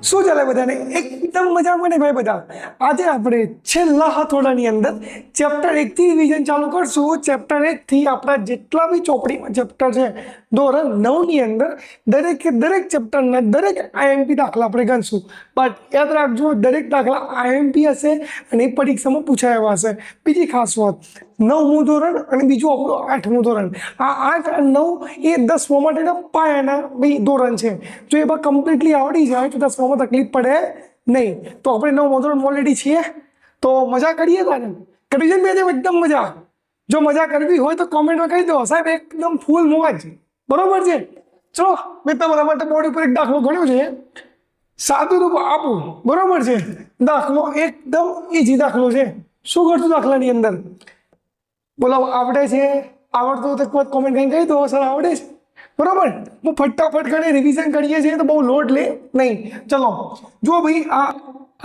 શું ચાલે બધાને એકદમ મજામાં ને ભાઈ બધા. આજે આપણે છેલ્લા હથોડાની અંદર ચેપ્ટર 1 થી રિવિઝન ચાલુ કરશું. ચેપ્ટર 1 થી આપણા જેટલા બી ચોપડીમાં ચેપ્ટર છે ધોરણ 9 ની અંદર દરેક ચેપ્ટરના દરેક આઈએમપી દાખલા આપણે ગણશું. બટ યાદ રાખજો, દરેક દાખલા આઈએમપી હશે અને એ પરીક્ષામાં પૂછાયા હશે. બીજી ખાસ વાત, 9મું ધોરણ અને બીજું આપણું 8મું ધોરણ. આ 8 અને 9 એ 10મા માટેના પાયાના બી ધોરણ છે. જો એ કમ્પ્લીટલી આવડી જાય તો 10માં તકલીફ પડે નહીં. તો આપણે 9મા ધોરણ ઓલરેડી છીએ, તો મજા કરીએ તારે. કરી છે ને એકદમ મજા. જો મજા કરવી હોય તો કોમેન્ટમાં કહી દો સાહેબ એકદમ ફૂલ મોજ. બરોબર છે? ચલો મેં તમારા માટે બોર્ડ ઉપર એક દાખલો ગણ્યો છે, સાદું રૂપ આપું. બરોબર છે? દાખલો એકદમ ઈઝી દાખલો છે. શું કરશું દાખલાની અંદર? બોલો આવડે છે? આવડતું તો કોમેન્ટ કરીને કહી દો સર આવડે છે. બરોબર? હું ફટાફટ કરીને રિવિઝન કરીએ છીએ તો બહુ લોડ લે નહીં. ચલો જો ભાઈ આ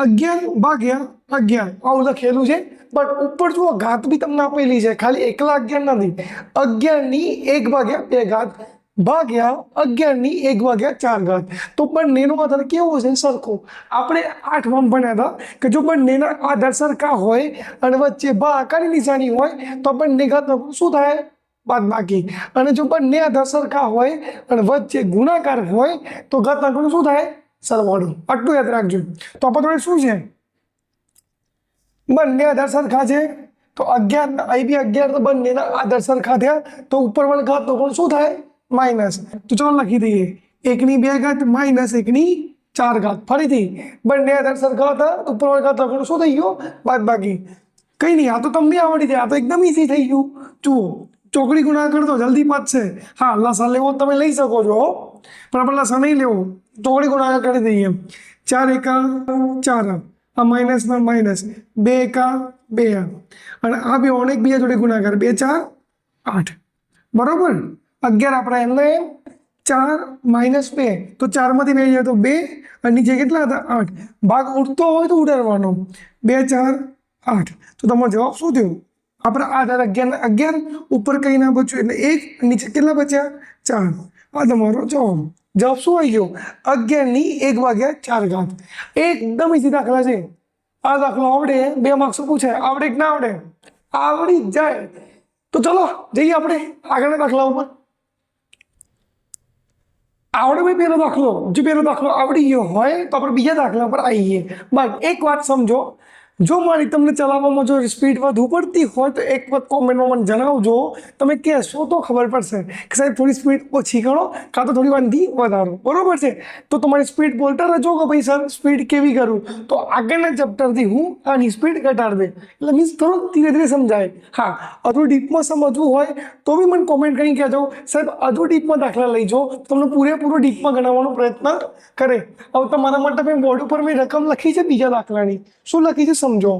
11/11 આવું લખેલું છે, બટ ઉપર જુઓ ઘાત બી તમને આપેલી છે. ખાલી એકલા 11 નથી, 11/2 ભાગ્યા 11/4. તો બંનેનો આધાર કેવો છે? સરખો. આપણે 8માં ભણ્યા હતા કે જો બંનેના આધાર સરખા હોય અને વચ્ચે ભાગાકારની નિશાની હોય તો બંને ઘાત શું થાય? બાદબાકી. અને જો બંને આધાર સરખા હોય અને વચ્ચે ગુણાકાર હોય તો ઘાતાંકનું શું થાય? સરવાળો. આટલું યાદ રાખજો. તો આપણે શું છે? બંને આધાર સરખા છે તો 11 અહીં બી 11 તો બંનેના આધાર સરખા થયા તો ઉપરવાળા ઘાતનો કોણ શું થાય? માઇનસ. તો ચાલો લખી દઈએ 1/2 માઇનસ 1/4. ફરીથી બંને આધાર સરખા હતા તો ઉપરવાળા ઘાતનો કોણ શું થઈ ગયો? બાદબાકી. કંઈ નહીં, આ તો તમને આવડી જાય. આ તો એકદમ ઈઝી થઈ ગયું. જુઓ ચોકડી ગુણાકાર તો જલ્દી પતશે. હા, લસા લેવો તમે લઈ શકો છો, પણ આપણે લસા નહીં લેવો. ચોકડી ગુણાકાર કરી દઈએ. 4 એકા 4, આ માઇનસના માઇનસ, 2 એકા 2, અને આ બે એકબીજા જોડે ગુણાકાર 2 4 8. બરોબર? 11 આપણા એમને 4 માઇનસ 2 તો 4માંથી 2 જાય તો 2 અને નીચે કેટલા હતા? 8. ભાગ ઉડતો હોય તો ઉડાડવાનો. 2 4 8. તો તમારો જવાબ શું થયો? આપણે આધાર 11 ઉપર કંઈ ના બચ્યું એટલે 1, નીચે કેટલા બચ્યા? 4. આ તમારો જવાબ. જવાબ શું આવી ગયો? 11/4. એકદમ ઈઝી દાખલા છે. આ દાખલો આવડે 2 માર્ક્સ પૂછાય. આવડે કે ના આવડે? આવડી જાય. તો ચલો જઈએ આપણે આગળના દાખલા ઉપર. આવડે ભાઈ પહેલો દાખલો. જો પહેલો દાખલો આવડી ગયો હોય તો આપણે બીજા દાખલા પર આવીએ. બટ એક વાત સમજો, જો મારી તમને ચલાવવામાં જો સ્પીડ વધુ પડતી હોય તો એક વખત કોમેન્ટમાં મને જણાવજો. તમે કહેશો તો ખબર પડશે કે સાહેબ થોડી સ્પીડ ઓછી કરો કાં તો થોડી વાંધી વધારો. બરોબર છે? તો તમારી સ્પીડ બોલતા રહેજો કે ભાઈ સર સ્પીડ કેવી કરું, તો આગળના ચેપ્ટરથી હું આની સ્પીડ ઘટાડી દે. એટલે મીન્સ થોડું ધીરે ધીરે સમજાય. હા, હજુ ડીપમાં સમજવું હોય તો બી મને કોમેન્ટ કરી કહેજો સાહેબ હજુ ડીપમાં દાખલા લઈ જાઓ, તમને પૂરેપૂરો ડીપમાં ગણાવવાનો પ્રયત્ન કરે. હવે તમારા માટે મેં બોર્ડ ઉપર મેં રકમ લખી છે બીજા દાખલાની. શું લખી છે સમજો?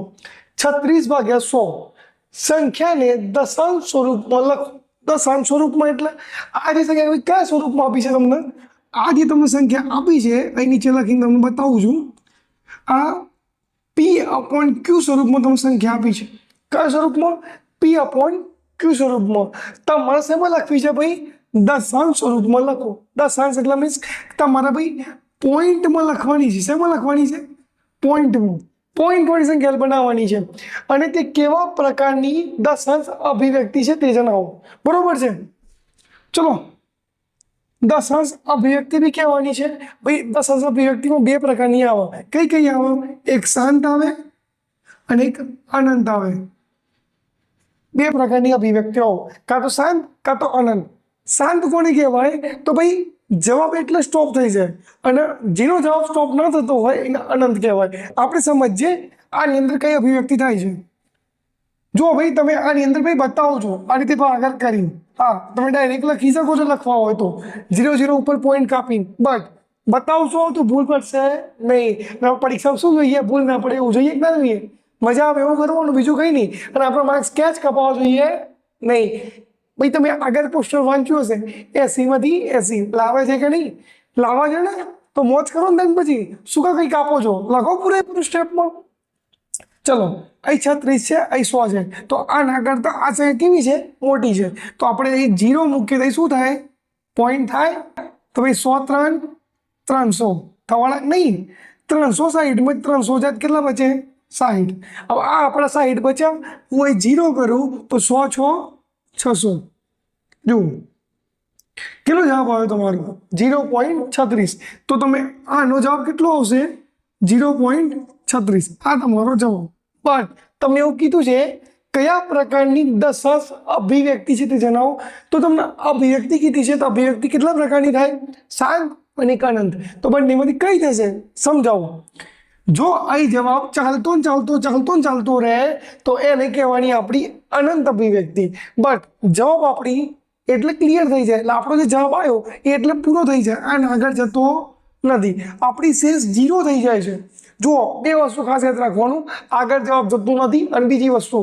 36/100 સંખ્યાને દશાંશ સ્વરૂપમાં લખો. દશાંશ સ્વરૂપમાં એટલે આ જે સંખ્યા કયા સ્વરૂપમાં આપી છે તમને? આ જે તમને સંખ્યા આપી છે અહીં નીચે લખીને તમને બતાવું છું. આ P/Q સ્વરૂપમાં તમને સંખ્યા આપી છે. કયા સ્વરૂપમાં? P/Q સ્વરૂપમાં. તમારે શેમાં લખવી છે ભાઈ? દશાંશ સ્વરૂપમાં લખો. દશાંશ એટલે મીન્સ તમારા ભાઈ પોઈન્ટમાં લખવાની છે. શેમાં લખવાની છે? પોઈન્ટમાં. પોઈન્ટવાળી સંખ્યા બનાવવાની છે. અને તે કેવા પ્રકારની દશાંશ અભિવ્યક્તિ છે તે જણાવો. બરોબર છે? ચલો દશાંશ અભિવ્યક્તિ બી કહેવાની છે. ભાઈ દશાંશ અભિવ્યક્તિમાં 2 પ્રકારની આવે. કઈ કઈ આવે? એક શાંત આવે અને એક અનંત આવે. 2 પ્રકારની અભિવ્યક્તિઓ, કાં તો શાંત કાં તો અનંત. શાંત કોને કહેવાય? તો ભાઈ જવાબ એટલે સ્ટોપ થઈ જાય અને જેનો જવાબ સ્ટોપ ન થતો હોય એને અનંત કહેવાય. આપણે સમજીએ આની અંદર કઈ અભિવ્યક્તિ થાય છે. જો ભાઈ તમે આની અંદર ભાઈ બતાવો છો આ રીતે આગળ કરીને. હા, તમે ડાયરેક્ટ લખી શકો છો લખવા હોય તો 0 0 ઉપર પોઈન્ટ કાપીને, બટ બતાવશો તો ભૂલ પડશે નહીં. પરીક્ષામાં શું જોઈએ? ભૂલ ના પડે એવું જોઈએ કે ના જોઈએ? મજા આવે એવું કરવાનું, બીજું કંઈ નહીં. અને આપણા માર્ક્સ ક્યાં જ કપાવવા જોઈએ નહીં. ભાઈ તમે આગળ પોસ્ટર વાંચ્યું હશે 80માંથી 80 લાવે છે કે નહીં? લાવવા છે ને તો મોજ કરો ને. પછી શું કંઈ કાપો છો? લખો પૂરેપૂરું સ્ટેપમાં. ચલો અહીં 36 છે, અહીં 100 છે, તો આના કરતાં આ સંખ્યા કેવી છે? મોટી છે. તો આપણે અહીં 0 મૂકીએ તો શું થાય? પોઈન્ટ થાય. તો ભાઈ 100 3 300 થવાના નહીં. 360 में 300 जात કેટલા બચે 60। अब આ આપણા 60 બચ્યા, હું અહીં 0 કરું તો 100 600 જો કેટલો જવાબ આવ્યો તમારો 0.36। તો તમે આનો જવાબ કેટલો આવશે 0.36। આ તમારો જવાબ। પણ તમને એવું કીધું છે કયા પ્રકારની દશક અભિવ્યક્તિ છે તે જણાવો। તો તમને અભિવ્યક્તિ કીધી છે તો અભિવ્યક્તિ કેટલા પ્રકારની થાય શાંત અને અનંત। તો બંનેમાંથી કઈ થશે સમજાવો। જો અહીં જવાબ ચાલતો ને ચાલતો ચાલતો ને ચાલતો રહે તો એને કહેવાની આપણી અનંત અભિવ્યક્તિ। બટ જવાબ આપણી એટલે ક્લિયર થઈ જાય એટલે આપણો જે જવાબ આવ્યો એ એટલે પૂરો થઈ જાય અને આગળ જતો નથી, આપણી શેષ 0 થઈ જાય છે। જુઓ બે વસ્તુ ખાસ યાદ રાખવાનું, આગળ જવાબ જતું નથી અને બીજી વસ્તુ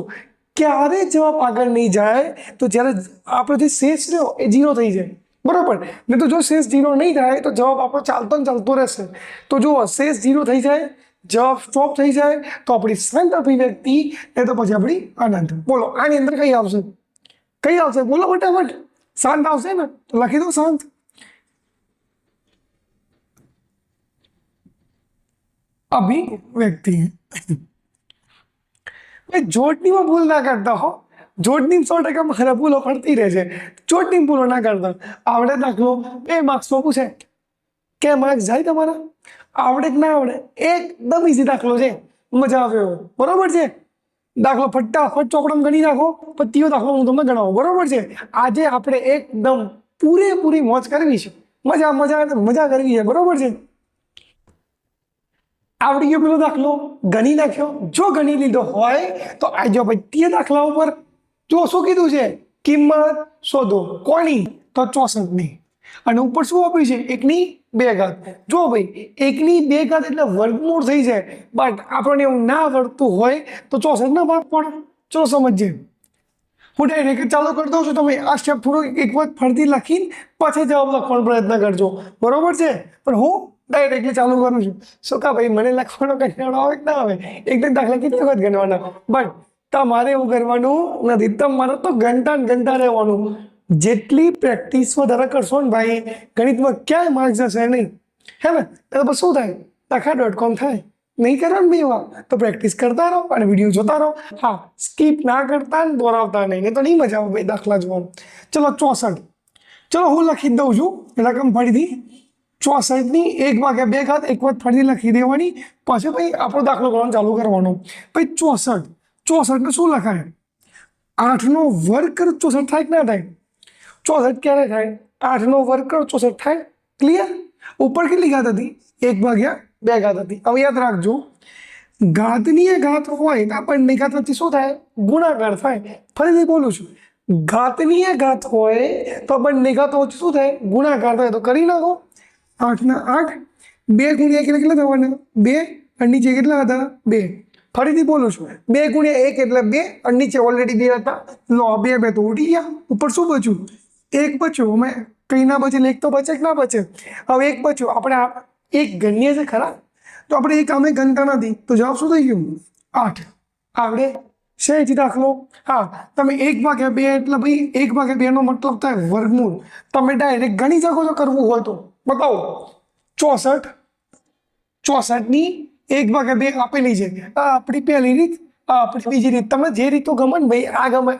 ક્યારે જવાબ આગળ નહીં જાય તો જ્યારે આપણો જે શેષ રહ્યો એ 0 થઈ જાય બરાબર। ને તો જો શેષ 0 નહીં થાય તો જવાબ આપણો ચાલતો ને ચાલતો રહેશે। તો જુઓ શેષ 0 થઈ જાય, જવાબ સ્ટોપ થઈ જાય તો આપણી શાંત અભિવ્યક્તિ એ તો પછી આપણી અનંત। બોલો આની અંદર કઈ આવશે બોલો ફટાફટ। શાંત આવશે ને તો લખી દો શાંત। અભિવ્યક્તિ જોડણીમાં ભૂલ ના કરતા હો, જોડણી 100% ખરા ભૂલો પડતી રહે છે, જોડણી ભૂલો ના કરતા। આવડે દાખલો 2 માર્ક્સમાં પૂછે કે માર્ક્સ જાય તમારા આવડે કે ના આવડે એકદમ ઈઝી દાખલો છે, મજા આવે એવો બરોબર છે। દાખલો ફટાફટ ચોપડામાં ગણી નાખો પણ ત્યો દાખલો હું તમને ગણાવું બરોબર છે। આજે આપણે એકદમ પૂરેપૂરી મોજ કરવી છે, મજા કરવી છે બરોબર છે। આવડી ગયો પેલો દાખલો ગણી નાખ્યો, જો ગણી લીધો હોય તો આજો ભાઈ તે દાખલા ઉપર જો શું કીધું છે કિંમત શોધો કોની તો 64ની અને ઉપર શું આપ્યું છે 1ની 2 ઘાત। જો ભાઈ 1ની 2 ઘાત એટલે વર્ગમૂળ થઈ જાય બટ આપણને એવું ના આવડતું હોય તો 64 ના ભાગ પડે। ચલો સમજીએ, હું ડાયરેક્ટ ચાલુ કરી દઉં છું, તમે આ સ્ટેપ થોડું એક વખત ફરીથી લખીને પછી જવાબ લખવાનો પ્રયત્ન કરજો બરોબર છે। પણ હું ડાયરેક્ટલી ચાલુ કરું છું શું કા ભાઈ મને લખવાનો કંટાળો આવે કે ના આવે, એકદમ દાખલા કેટલી વખત ગણવાના બટ તમારે એવું કરવાનું નથી, તમારે તો ઘંટા રહેવાનું। જેટલી પ્રેક્ટિસ વધારે કરશો ને ભાઈ ગણિતમાં ક્યાંય માર્ક્સ જશે નહીં હે ને। તો બસ શું થાય દાખલા.com થાય નહીં કરવાનું ભાઈ એવા તો પ્રેક્ટિસ કરતા રહો અને વિડીયો જોતા રહો। હા સ્કીપ ના કરતા ને દોરાવતા નહીં તો નહીં મજા આવે ભાઈ દાખલા જોવાનું। ચલો 64, ચલો હું લખી દઉં છું રકમ ફરીથી 64ની 1/2 ઘાત એક વખત ફરીથી લખી દેવાની પછી ભાઈ આપણો દાખલો કરવાનો ચાલુ કરવાનો। ભાઈ 64 ને શું લખાય 8નો વર્ગ કરો 64 થાય કે ના થાય 64 ક્યારે થાય 8નો વર્ગ કરો 64 થાય ક્લિયર। ઉપર કેટલી ઘાત હતી 1/2 ઘાત હતી। હવે યાદ રાખજો ઘાતની ઘાત હોય તો આપણને ઘાત વચ્ચે શું થાય ગુણાકાર થાય। ફરીથી બોલું છું ઘાતની ઘાત હોય તો આપણને ઘાત વચ્ચે શું થાય ગુણાકાર થાય। તો કરી નાખો 8ના 8 2 ગુણ્યા કેટલા થવાના 2 અને નીચે કેટલા હતા 2। ફરીથી બોલું છું 2 ગુણ્યા 1 એટલે 2 અને નીચે ઓલરેડી 2 હતા। લો 2 તો ઉડી ગયા, ઉપર શું બચ્યું 1 બચ્યું। અમે કંઈ ના બચે એક તો બચે કે ના બચે। હવે 1 બચ્યું, આપણે 1 ગણીએ છે ખરા તો આપણે 1 આમે ગણતા નથી તો જવાબ શું થઈ ગયું 8। આવડે છે દાખલો। હા તમે 1/2 એટલે ભાઈ 1/2 નો મતલબ થાય વર્ગમૂળ। તમે ડાયરેક્ટ ગણી શકો છો કરવું હોય તો બતાવો 64ની 1/2 આપેલી છે, આ આપણી પહેલી રીત આ આપણી બીજી રીત। તમે જે રીતો ગમે ને ભાઈ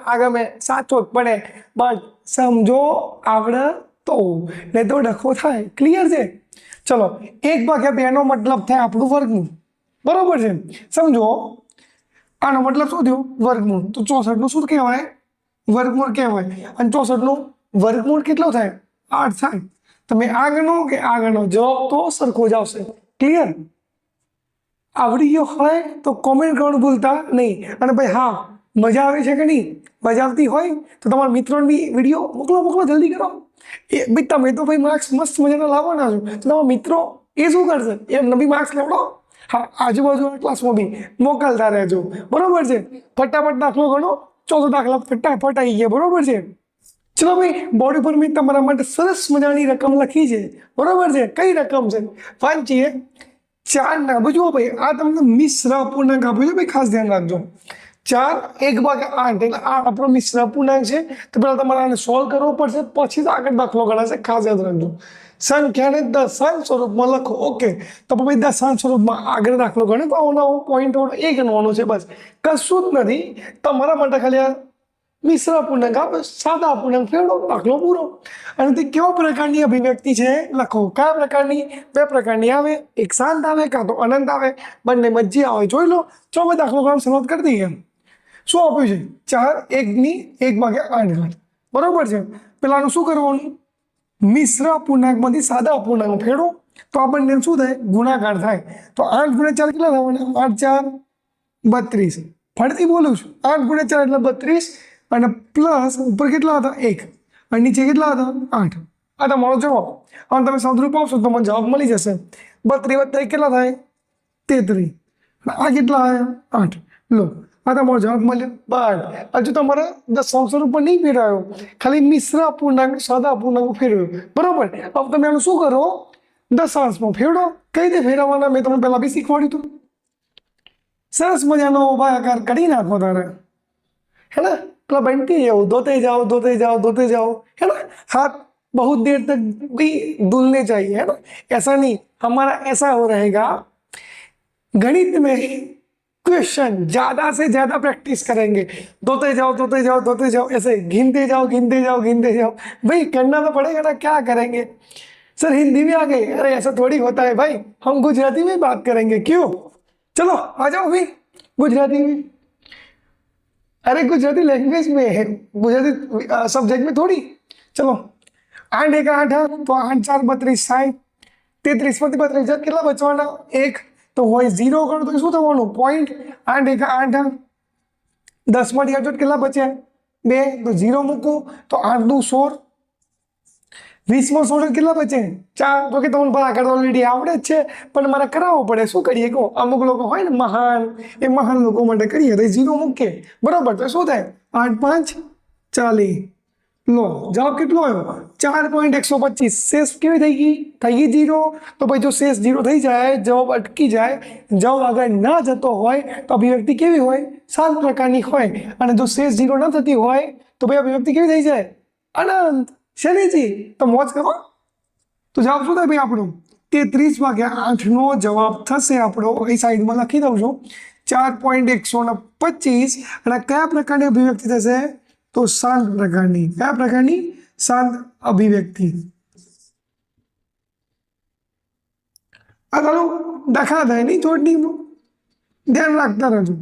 આ ગમે સાચો જ પડે બસ સમજો આવડે તો નહીં તો ડખો થાય ક્લિયર છે। ચલો 1/2 નો મતલબ થાય આપણું વર્ગમૂળ બરોબર છે સમજો। આનો મતલબ શું થયો વર્ગમૂળ, તો 64નું શું કહેવાય વર્ગમૂળ કહેવાય અને 64નું વર્ગમૂળ કેટલો થાય 8 થાય। તમે આ ગણો કે આ ગણો જવાબ તો સરખો જ આવશે ક્લિયર। આવડી ગયો હોય તો કોમેન્ટ કરવાનું ભૂલતા નહીં અને ભાઈ હા મજા આવે છે કે નહીં મજા આવતી હોય તો તમારા મિત્રોને બી વિડીયો મોકલો જલ્દી કરો। એ ભાઈ તમે તો ભાઈ માર્ક્સ મસ્ત મજાના લાવવાના છો તો તમારા મિત્રો એ શું કરશે એમને બી માર્ક્સ લેવડો। હા આજુબાજુના ક્લાસમાં બી મોકલતા રહેજો બરોબર છે। ફટાફટ દાખલો ગણો 14 દાખલા ફટાફટ આવી ગયા બરોબર છે। ચલો ભાઈ બોર્ડ ઉપર મેં તમારા માટે સરસ મજાની રકમ લખી છે બરોબર છે। કઈ રકમ છે વાંચીએ 4 ના જુઓ ભાઈ આ તમને મિશ્ર અપૂર્ણાંક આપ્યો છે ભાઈ ખાસ ધ્યાન રાખજો 4 1/8 એટલે આ આપણો મિશ્ર અપૂર્ણાંક છે। તો પહેલાં તમારે આને સોલ્વ કરવો પડશે પછી જ આગળ દાખલો ગણાશે ખાસ યાદ રાખજો। સંખ્યાને દશાંશ સ્વરૂપમાં લખો. ઓકે, તો ભાઈ દશાંશ સ્વરૂપમાં આગળ દાખલો ગણો તો આવો પોઈન્ટ એ ગણવાનું છે. બસ કશું જ નથી તમારા માટે. ખાલી આ મિશ્ર અપૂર્ણાંક આપણે સાદા અપૂર્ણાંક ફેરવો, દાખલો પૂરો. અને તે કેવા પ્રકારની અભિવ્યક્તિ છે લખો. કયા પ્રકારની? બે પ્રકારની આવે, એક શાંત આવે કાં તો અનંત આવે. બંને મધ્ય આવે, જોઈ લો. ચલો ભાઈ દાખલો કામ શરૂઆત કરી દઈએ. શું આપ્યું છે? 4 1/8. બરોબર છે. પેલાનું શું કરવાનું? મિશ્ર અપૂર્ણાંકમાંથી સાદા અપૂર્ણાંક ફેરવો તો આપણને શું થાય? ગુણાકાર થાય. તો 8 × 4 કેટલા થવાના? 8 × 4 32. ફરીથી બોલું છું, 8 × 4 એટલે 32 અને પ્લસ ઉપર કેટલા હતા? 1 અને નીચે કેટલા હતા? 8. આ તમારો જવાબ. અને તમે સાદુરૂપ આપશો તો તમને જવાબ મળી જશે. 32 + 1 કેટલા થાય? 33. આ કેટલા આવ્યા? 8. લો, આ તમારો જવાબ મળ્યો. બસ હજુ તમારે દશાંશ સ્વરૂપમાં નહીં ફેરવાયો, ખાલી મિશ્ર અપૂર્ણાંક સાદા અપૂર્ણાંક ફેરવ્યો. બરોબર. હવે તમે આનું શું કરો? દશાંશમાં ફેરવો. કઈ રીતે ફેરવવાના મેં તમને પહેલાં બી શીખવાડ્યું હતું. સરસ મજાનો ભાગાકાર કરી નાખો તારે, है ना. પેલા बनती जाओ, धोते जाओ, धोते जाओ, धोते जाओ, है ना. हाथ बहुत देर तक भी धुलने चाहिए, है ना. ऐसा नहीं हमारा ऐसा हो रहेगा. गणित में क्वेश्चन ज्यादा से ज्यादा प्रैक्टिस करेंगे. धोते जाओ, धोते जाओ, धोते जाओ, ऐसे गिनते जाओ, गिनते जाओ, गिनते जाओ. भाई करना तो पड़ेगा ना, क्या करेंगे. सर हिंदी में आ गए? अरे ऐसा थोड़ी होता है भाई, हम गुजराती में बात करेंगे. क्यों? चलो आ जाओ भाई गुजराती में. अरे गुजराती लैंग्वेज में है, गुजराती सब्जेक्ट में थोड़ी. चलो 8 × 8 तो 8 × 4 32 થાય. 33 માંથી 32 કેટલા બચવાના? 1. તો હોય 0 કરો તો શું થવાનું? પોઈન્ટ. 8 × 8 10 માંથી 8 કેટલા બચ્યા? 2. તો 0 મૂકો તો 8 × 2 = 16. 20 માં 16 કેટલા બચે? 4. તો કે તમને ભાગાકાર ઓલરેડી આવડે જ છે, પણ મારે કરાવવો પડે. શું કરીએ કહો? અમુક લોકો હોય ને મહાન, એ મહાન લોકો માટે કરીએ તો 0 મૂકીએ. બરોબર. તો શું થાય? 8 × 5 = 40. લો, જવાબ કેટલો આવ્યો? 4.125. શેષ કેવી થઈ ગઈ? થઈ ગઈ 0. તો ભાઈ જો શેષ 0 થઈ જાય, જવાબ અટકી જાય, જવાબ આગળ ના જતો હોય તો અભિવ્યક્તિ કેવી હોય? શાંત પ્રકારની હોય. અને જો શેષ 0 ન થતી હોય તો ભાઈ અભિવ્યક્તિ કેવી થઈ જાય? અનંત. શનિજી તો મોજ કરો. તો જવાબ શું થાય ભાઈ આપણો? 33/8 નો જવાબ થશે આપણો. એ સાઈડમાં લખી દઉં છું 4.125. અને કયા પ્રકારની અભિવ્યક્તિ થશે? તો શાંત પ્રકારની. કયા પ્રકારની? શાંત અભિવ્યક્તિ. આ તારું દાખલા થાય નહીં ચોટણીમાં, ધ્યાન રાખતા રહેજો.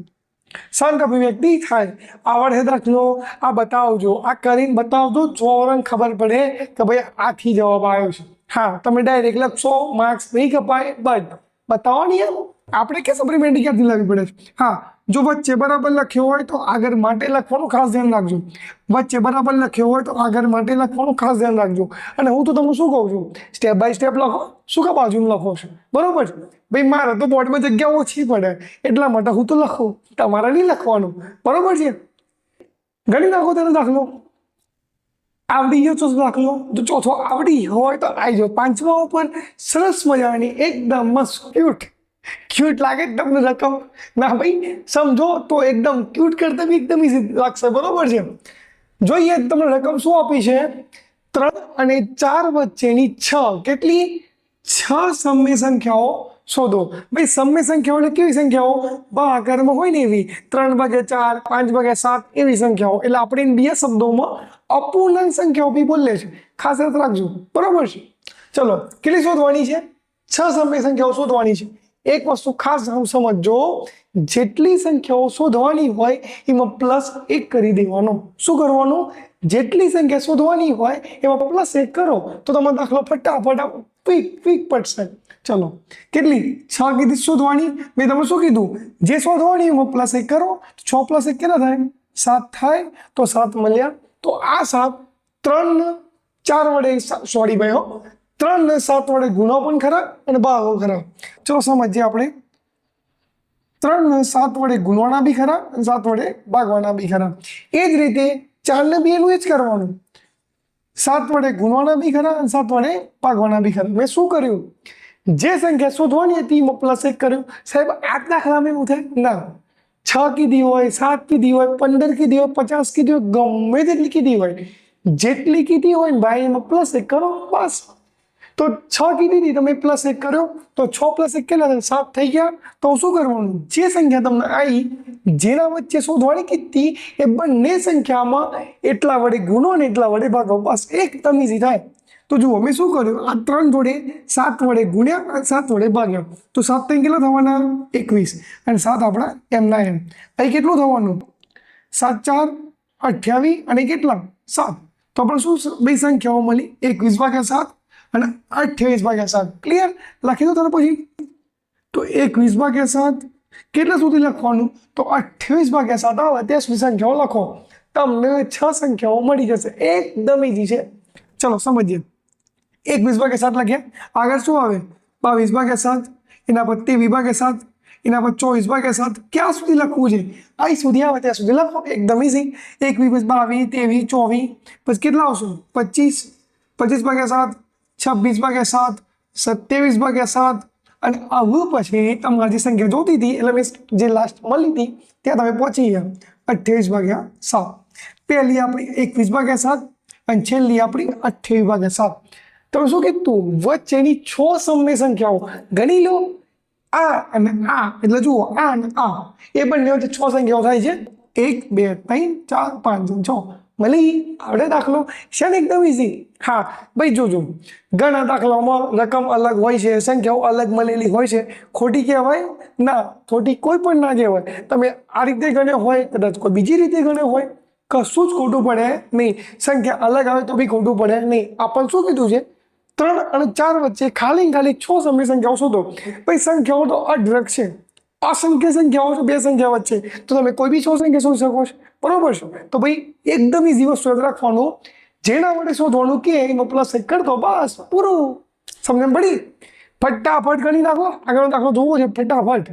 શાંત અભિવ્યક્તિ થાય. આવડે દાખલો આ બતાવજો, આ કરીને બતાવજો, ચોરણ ખબર પડે કે ભાઈ આથી જવાબ આવ્યો છે. હા, તમે ડાયરેક્ટ લખશો, માર્ક્સ નહીં કપાય, બટ બતાવો નહીં. આપણે કે સપ્લિમેન્ટરી ક્યાંથી લાવવી પડે? હા, જો વચ્ચે બરાબર લખ્યો હોય તો આગળ માટે લખવાનું ખાસ ધ્યાન રાખજો. વચ્ચે બરાબર લખ્યો હોય તો આગળ માટે લખવાનું ખાસ ધ્યાન રાખજો. અને હું તો તમને શું કહું છું, સ્ટેપ બાય સ્ટેપ લખો. શું કા બાજુમાં લખો છો? બરોબર છે ભાઈ. મારે તો બોર્ડમાં જગ્યા ઓછી પડે એટલા માટે હું તો લખું, તમારે નહીં લખવાનું. બરોબર છે. ગણી નાખો તેનો દાખલો. આવડી ગયો ચોથો દાખલો. જો ચોથો આવડી હોય તો આવી જાઓ. 5મા ઉપર સરસ મજાની એકદમ મસ્ત ક્યુટ લાગે તમને રકમ? ના ભાઈ, સમજો તો એકદમ ક્યુટ કરતા બી એકદમ ઈઝી લાગશે. બરોબર છે. જોઈએ તમને રકમ શું આપી છે? 3 અને 4 વચ્ચેની 6. કેટલી? 6 સમય સંખ્યાઓ શોધો. ભાઈ સમય સંખ્યાઓ એટલે કેવી સંખ્યાઓ? ભાગાકારમાં હોય ને એવી. 3/4, 5/7 એવી સંખ્યાઓ. એટલે આપણે બીજા શબ્દોમાં અપૂર્ણાંક સંખ્યાઓ બી બોલે છે. ખાસ યાદ રાખજો. બરોબર છે. ચલો, કેટલી શોધવાની છે? 6 સમય સંખ્યાઓ શોધવાની છે. એક વસ્તુ ખાસ સમજો, જેટલી સંખ્યાઓ શોધવાની હોય એમાં +1 કરી દેવાનો. શું કરવાનું? જેટલી સંખ્યા શોધવાની હોય એમાં +1 કરો તો તમારો દાખલો ફટાફટ ક્વિક પડશે. ચલો, કેટલી? 6 કીધી શોધવાની. મેં તમને શું કીધું? જે શોધવાની એમાં +1 કરો. 6 + 1 કેટલા થાય? 7 થાય. તો 7 મળ્યા. તો આ 7 3 4 વડે, સોરી ભાઈ, 3 ને 7 વડે ગુણો પણ ખરા અને ભાગો ખરા. ચલો સમજીએ આપણે. 3 ને 7 વડે ગુણવાના બી ખરા અને 7 વડે ભાગવાના બી ખરા. એ જ રીતે 4 ને 2 એનું એ જ કરવાનું. 7 વડે ગુણવાના બી ખરા અને 7 વડે ભાગવાના બી ખરા. મેં શું કર્યું? જે સંખ્યા શોધવાની હતી એમાં +1 કર્યું. સાહેબ આ દાખલામાં એવું થાય ના. 6 કીધી હોય, 7 કીધી હોય, 15 કીધી હોય, 50 કીધી હોય, ગમે તેટલી કીધી હોય, જેટલી કીધી હોય ને ભાઈ એમાં +1 કરો. બસ તો 6 કીધી હતી તમે +1 કર્યો તો 6 + 1 કેટલા થાય? 7 થઈ ગયા. તો શું કરવાનું? જે સંખ્યા તમને આવી જેના વચ્ચે શોધવાની કીધી એ બંને સંખ્યામાં એટલા વડે ગુણો અને એટલા વડે ભાગો, બસ એકદમ ઈઝી થાય. તો જુઓ મેં શું કર્યું, આ 3 જોડે 7 વડે ગુણ્યા અને 7 વડે ભાગ્યા. તો 7 ત્યાં કેટલા થવાના? 21 અને 7 આપણા એમના એમ. અહીં કેટલું થવાનું? 7 × 4 = 28 અને કેટલા? 7. તો આપણે શું બે સંખ્યાઓ મળી? 21/7 અને 28/7. ક્લિયર? લખી દો તરત પછી. તો 21/7 કેટલા સુધી લખવાનું? તો 28/7 આવે ત્યાં સુધી સંખ્યાઓ લખો. તમને 6 સંખ્યાઓ મળી જશે. એકદમ ઈઝી છે. ચલો સમજીએ. 21/7 લખ્યા. આગળ શું આવે? 22/7, એના પર 23/7, એના પર 24/7. ક્યાં સુધી લખવું છે? અહીં સુધી આવે ત્યાં સુધી લખો. એકદમ ઈઝી. 21, 22, 23, 24 પછી કેટલા આવશે? 25, 25/7, 26/7, 27/7 અને આવું પછી તમારી જે સંખ્યા જોતી હતી એટલે મેં જે લાસ્ટ મળી હતી ત્યાં તમે પહોંચી ગયા 28/7. પહેલી આપણી 21/7 અને છેલ્લી આપણી 28/7. તમે શું કીધું? વચ્ચેની 6 સમની સંખ્યાઓ ગણી લો. આ અને આ એટલે જુઓ આ અને આ એ બંને વચ્ચે 6 સંખ્યાઓ થાય છે. 1, 2, 3, 4, 5, 6 મળી. આવડે દાખલો? છે ને એકદમ ઈઝી. હા ભાઈ જોજો, ઘણા દાખલાઓમાં રકમ અલગ હોય છે, સંખ્યાઓ અલગ મળેલી હોય છે. ખોટી કહેવાય ના, ખોટી કોઈ પણ ના કહેવાય. તમે આ રીતે ગણ્યો હોય, કદાચ કોઈ બીજી રીતે ગણ્યો હોય, કશું જ ખોટું પડે નહીં. સંખ્યા અલગ આવે તો બી ખોટું પડે નહીં. આપણને શું કીધું છે? 3 અને 4 વચ્ચે ખાલી 6 સમય સંખ્યાઓ શોધો. ભાઈ સંખ્યાઓ તો અઢળક છે, અસંખ્ય સંખ્યાઓ છે. 2 સંખ્યા વચ્ચે તો તમે કોઈ બી 6 સંખ્યા શોધી શકો છો. બરોબર છે? તો ભાઈ એકદમ ઈઝી વસ્તુ યાદ રાખવાનું, જેના વડે શોધવાનું કે એમાં +1 કરતો બસ પૂરું. સમજણ પડી? ફટાફટ ગણી નાખો. આગળનો દાખલો જોવો છે ફટાફટ.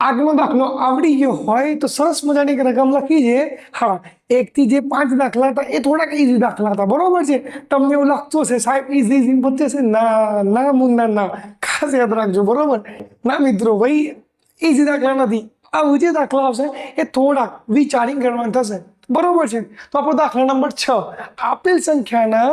આગળનો દાખલો આવડી ગયો હોય તો સરસ મજાની એક રકમ લખી છે. હા, 1 થી જે 5 દાખલા હતા એ થોડાક ઈઝી દાખલા હતા. બરોબર છે? તમને એવું લાગતું હશે સાહેબ ઈઝી વચ્ચે છે. ના ના મુન્ના ના, ખાસ યાદ રાખજો. બરોબર? ના મિત્રો, ભાઈ ઈઝી દાખલા નથી. આવું જે દાખલા આવશે એ થોડાક વિચારી ગણવાના થશે. બરોબર છે? તો આપણો દાખલા નંબર 6. આપેલ સંખ્યાના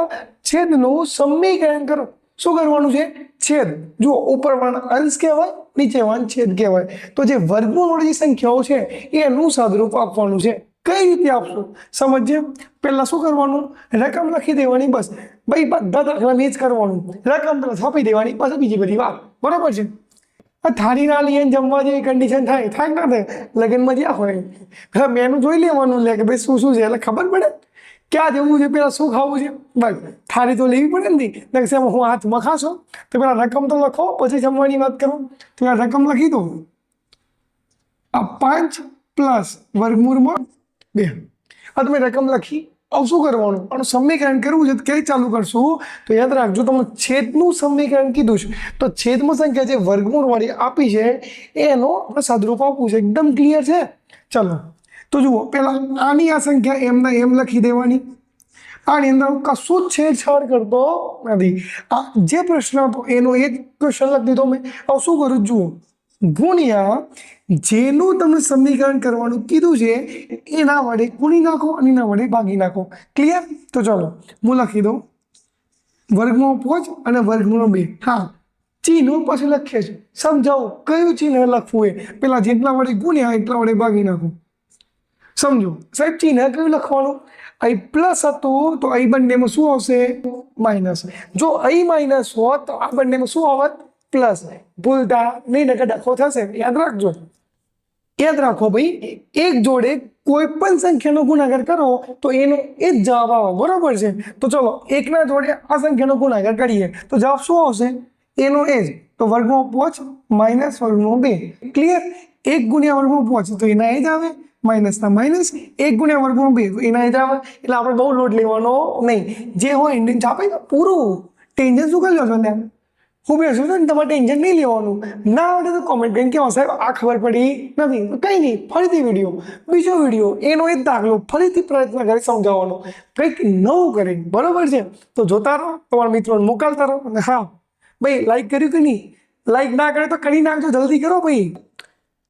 છેદનું સમીકરણ કરો. શું કરવાનું છે? છેદ. જુઓ, ઉપર વાળા અંશ કહેવાય, નીચે વાળા છેદ કહેવાય. તો જે વર્ગમૂળવાળી સંખ્યાઓ છે એનું સાદરૂપ આપવાનું છે. કઈ રીતે આપશું સમજીએ. પહેલા શું કરવાનું? રકમ લખી દેવાની. બસ ભાઈ બધા દાખલા જ કરવાનું. રકમ તરફ આપી દેવાની, બસ બીજી બધી વાત. બરોબર છે? થાળી ના લઈએ જમવા જેવી કન્ડિશન થાય ના થાય? લગ્નમાં જ્યાં હોય પેલા મેનુ જોઈ લેવાનું લે કે ભાઈ શું શું છે, એટલે ખબર પડે ક્યાં જવું છે, પેલા શું ખાવું છે. બસ થાળી તો લેવી પડે ને. હું હાથમાં ખાશો તો પેલા રકમ તો લખો, પછી જમવાની વાત કરો. તો પેલા રકમ લખી દો. આ 5 + વર્ગમૂળમાં 2. આ તમે રકમ લખી. હવે શું કરવાનું? આનું સમીકરણ કરવું છે તો ક્યાંય ચાલુ કરશું? તો યાદ રાખજો, તમને છેદનું સમીકરણ કીધું છે તો છેદમાં સંખ્યા જે વર્ગમૂળવાળી આપી છે એનો આપણે સાદરૂપ આપવું છે. એકદમ ક્લિયર છે? ચલો તો જુઓ, પહેલા આની આ સંખ્યા એમના એમ લખી દેવાની. આની અંદર કશું જ છેડછાડ કરતો નથી. આ જે પ્રશ્ન હતો એનો એ જ ક્વેશ્ચન લખી દીધો મેં. હવે શું કરું? જુઓ, ગુણ્યા જેનું તમને સમીકરણ કરવાનું કીધું છે એના વડે ગુણી નાખો અને એના વડે ભાગી નાખો. ક્લિયર? તો ચલો હું લખી દઉં. વર્ગમૂળ 5 અને વર્ગમૂળ 2. હા, ચિહ્નો પછી લખીએ છીએ. સમજાવો કયું ચિહ્ન લખવું એ. પેલા જેટલા વડે ગુણ્યા એટલા વડે ભાગી નાખો. સમજો સાહેબ, ચિહ્ન કયું લખવાનું? અહીં પ્લસ હતું તો અહીં બંનેમાં શું આવશે? માઇનસ. જો અહીં માઇનસ હોત તો આ બંનેમાં શું આવત? પ્લસ. ભૂલતા નહીં, નકર ડખો થશે. યાદ રાખજો. યાદ રાખો ભાઈ, એક જોડે કોઈ પણ સંખ્યાનો ગુણાકાર કરો તો એનો એ જ જવાબ આવે. બરોબર છે? તો ચલો એકના જોડે આ સંખ્યાનો ગુણાકાર કરીએ તો જવાબ શું આવશે? એનો એ જ. તો વર્ગમૂળ 5 માઇનસ વર્ગમૂળ 2. ક્લિયર? 1 ગુણ્યા વર્ગમૂળ 5 તો એના એ જ આવે, માઇનસના માઇનસ. 1 ગુણ્યા વર્ગમૂળ 2 તો એના એ જ આવે. એટલે આપણે બહુ લોડ લેવાનો નહીં. જે હોય ઇન્ડિયન છાપે પૂરું. ટેન્શન શું કરી લો છો ત્યાં? હું બેસું છું ને, તમારે ટેન્શન નહીં લેવાનું. ના આવડે તો કોમેન્ટ કરીને કેવો સાહેબ આ ખબર પડી નથી. કંઈ નહીં, ફરીથી વિડીયો, બીજો વિડીયો, એનો એ જ દાખલો ફરીથી પ્રયત્ન કરી સમજાવવાનો, કંઈક નવું કરી. બરોબર છે? તો જોતા રહો, તમારા મિત્રોને મોકલતા રહો. અને હા ભાઈ, લાઈક કર્યું કે નહીં? લાઈક ના કરે તો કરી નાખજો. જલ્દી કરો ભાઈ.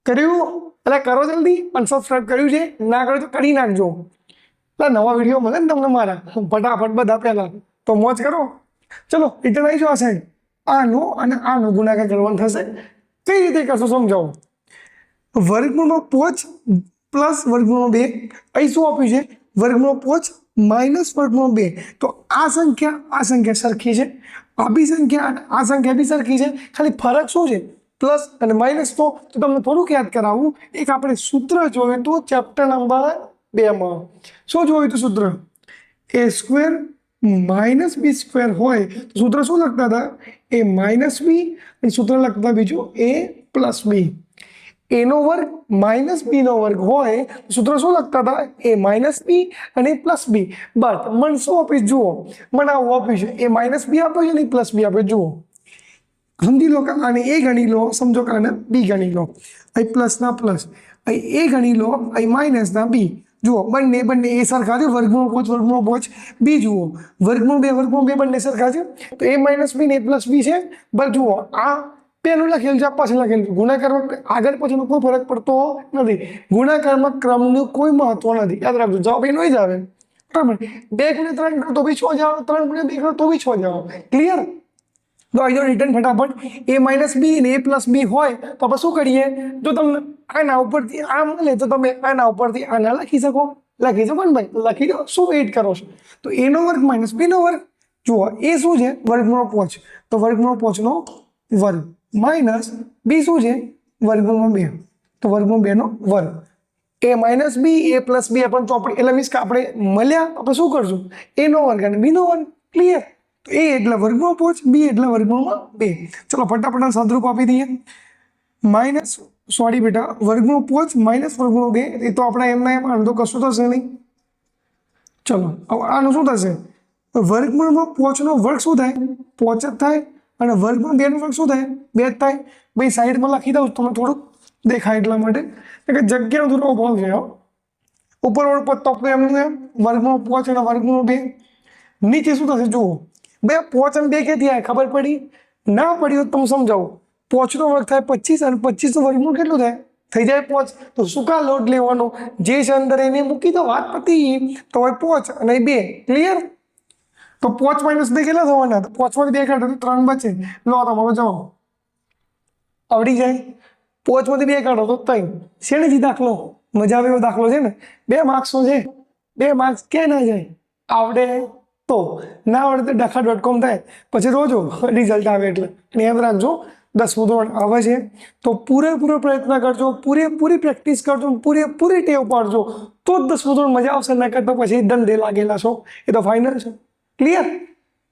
કર્યું એટલે કરો જલ્દી. અને સબસ્ક્રાઈબ કર્યું છે ના કરે તો કરી નાખજો. એટલે નવા વિડીયો મળે ને તમને મારા ફટાફટ બધા પહેલાં. તો મોજ કરો. ચલો રિટર્ન આવી જાઓ આ સાઈડ, આનો અને આનો ગુણાકાર કરવાનો થશે. કઈ રીતે કરશો સમજાવો. વર્ગમૂળમાં 5 પ્લસ વર્ગમૂળમાં 2, અહીં શું આપ્યું છે વર્ગમૂળમાં 5 માઇનસ વર્ગમૂળમાં 2. તો આ સંખ્યા સરખી છે, આ બી સંખ્યા અને આ સંખ્યા બી સરખી છે, ખાલી ફરક શું છે પ્લસ અને માઇનસ. તો તમને થોડુંક યાદ કરાવું, એક આપણે સૂત્ર જોયું હતું ચેપ્ટર નંબર 2માં. શું જોયું હતું સૂત્ર? a square minus b square હોય તો સૂત્ર શું લખતા હતા? એ માઇનસ બી અને સૂત્ર લખતા બીજું એ પ્લસ બી. એનો વર્ગ માઇનસ બીનો વર્ગ હોય તો સૂત્ર શું લખતા હતા? એ માઇનસ બી અને પ્લસ બી. બટ મને શું આપ્યું જુઓ, મને આવું આપ્યું છે, એ માઇનસ બી આપ્યો છે અને પ્લસ બી આપ્યો. જુઓ સમજી લો કે આને એ ગણી લો, સમજો કે આને બી ગણી લો. અહીં પ્લસના પ્લસ, અહીં એ ગણી લો, અહીં માઇનસના બી. જુઓ બંને એ સરખા છે, વર્ગમૂળ 5 બી. જુઓ વર્ગમૂળ 2 બંને સરખા છે, તો એ માઇનસ બી ને એ પ્લસ બી છે. બસ જુઓ આ પેલું લખેલું છે, આ પાછળ લખેલું છે. ગુણાકારમાં આગળ પાછળનો કોઈ ફરક પડતો નથી. ગુણાકારમાં ક્રમનું કોઈ મહત્વ નથી, યાદ રાખજો. જવાબ એનો જ આવે બરાબર. 2 × 3 કરો તો બી 6 જ આવે, 3 × 2 કરો તો બી 6 જ આવે. ક્લિયર? તો અહીં રિટર્ન ફટાફટ. એ માઇનસ બી ને એ પ્લસ બી હોય તો આપણે શું કરીએ? જો તમને આના ઉપરથી આ મળે તો તમે આના ઉપરથી આના લખી શકો ને ભાઈ? લખી દો. શું વેઇટ કરો છો? તો એનો વર્ગ માઇનસ બીનો વર્ગ. જુઓ એ શું છે? વર્ગમૂળ 5, તો વર્ગમૂળ 5નો વર્ગ માઇનસ બી શું છે? વર્ગમૂળ 2, તો વર્ગમૂળ 2નો વર્ગ. એ માઇનસ બી એ પ્લસ બી આપણને ચોપડી એટલે મીન્સ કે આપણે મળ્યા આપણે શું કરશું? એનો વર્ગ અને બીનો વર્ગ. ક્લિયર? તો એ એટલે વર્ગમૂળ 5, બી એટલે વર્ગમૂળમાં 2. ચલો ફટાફટ સાદુરૂપ આપી દઈએ. વર્ગમૂળ 5 માઇનસ વર્ગમૂળ 2, એ તો આપણે એમના એમ આનું તો કશું થશે નહીં. ચલો હવે આનું શું થશે? વર્ગમૂળમાં 5નો વર્ગ શું થાય? 5 જ થાય. અને વર્ગમૂળ 2નો વર્ગ શું થાય? 2 જ થાય. ભાઈ સાઈડમાં લખી દઉં તમે થોડુંક દેખાય એટલા માટે કે જગ્યાનો થોડો અભાવ છે. ઉપર પદ તો આપણે એમનું એમ વર્ગમૂળ 5 અને વર્ગમૂળ 2. નીચે શું થશે જુઓ. બે 5 અને 2 ક્યાંથી આવે ખબર પડી? ના પડી હોય તો તમે સમજાવું. 5નો વર્ગ થાય 25 અને 25નું વર્ગમૂળ કેટલું થાય? થઈ જાય 5. તો શું કા લોડ લેવાનો? જે છે અંદર એને મૂકી દો, વાત પતી. તો હવે 5 અને 2. ક્લિયર? તો 5 માઇનસ 2 કેટલા થવાના? 5 માંથી 2 કાઢો તો 3 બચે. લો તમારો જવાબ આવડી જાય. 5 માંથી 2 કાઢો તો 3. શેનેથી દાખલો? મજા આવે એવો દાખલો છે ને. 2 માર્ક્સનો છે. 2 માર્ક્સ ક્યાં ના જાય? આવડે તો. ના આવડે તો ડખા.com થાય પછી રોજો રિઝલ્ટ આવે એટલે. અને યાદ રાખજો 10મું ધોરણ આવે છે તો પૂરેપૂરો પ્રયત્ન કરજો, પૂરેપૂરી પ્રેક્ટિસ કરજો, પૂરેપૂરી ટેવ પાડજો તો જ 10મું ધોરણ મજા આવશે. ના કરતા પછી દંડે લાગેલા છો, એ તો ફાઇનલ છે. ક્લિયર?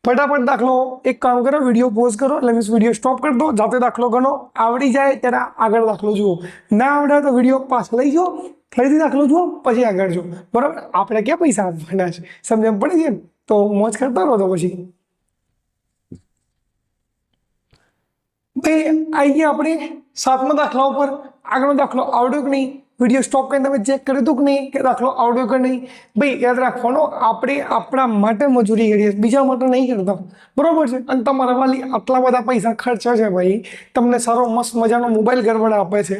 ફટાફટ દાખલો એક કામ કરો, વિડીયો પોઝ કરો એટલે મીન્સ વિડીયો સ્ટોપ કરી દો, જાતે દાખલો ગણો. આવડી જાય ત્યારે આગળ દાખલો જુઓ. ના આવડે તો વિડીયો પાછળ લઈ જાઓ, ફરીથી દાખલો જુઓ, પછી આગળ જુઓ. બરાબર? આપણે ક્યાં પૈસા આપવાના છે? સમજણ પડી છે ને? તો મોજ કરતા રહો. તો પછી ભાઈ અહીંયા આપણે 7મા દાખલા ઉપર આગળનો દાખલો આવડ્યો કે નહીં? વિડીયો સ્ટોપ કરીને તમે ચેક કર્યું હતું કે નહીં કે દાખલો આવડ્યો કે નહીં? ભાઈ યાદ રાખવાનો, આપણે આપણા માટે મજૂરી કરીએ, બીજા માટે નહીં કરતા. બરોબર છે? અને તમારા વાલી આટલા બધા પૈસા ખર્ચે છે ભાઈ, તમને સારો મસ્ત મજાનો મોબાઈલ ગરબડ આપે છે,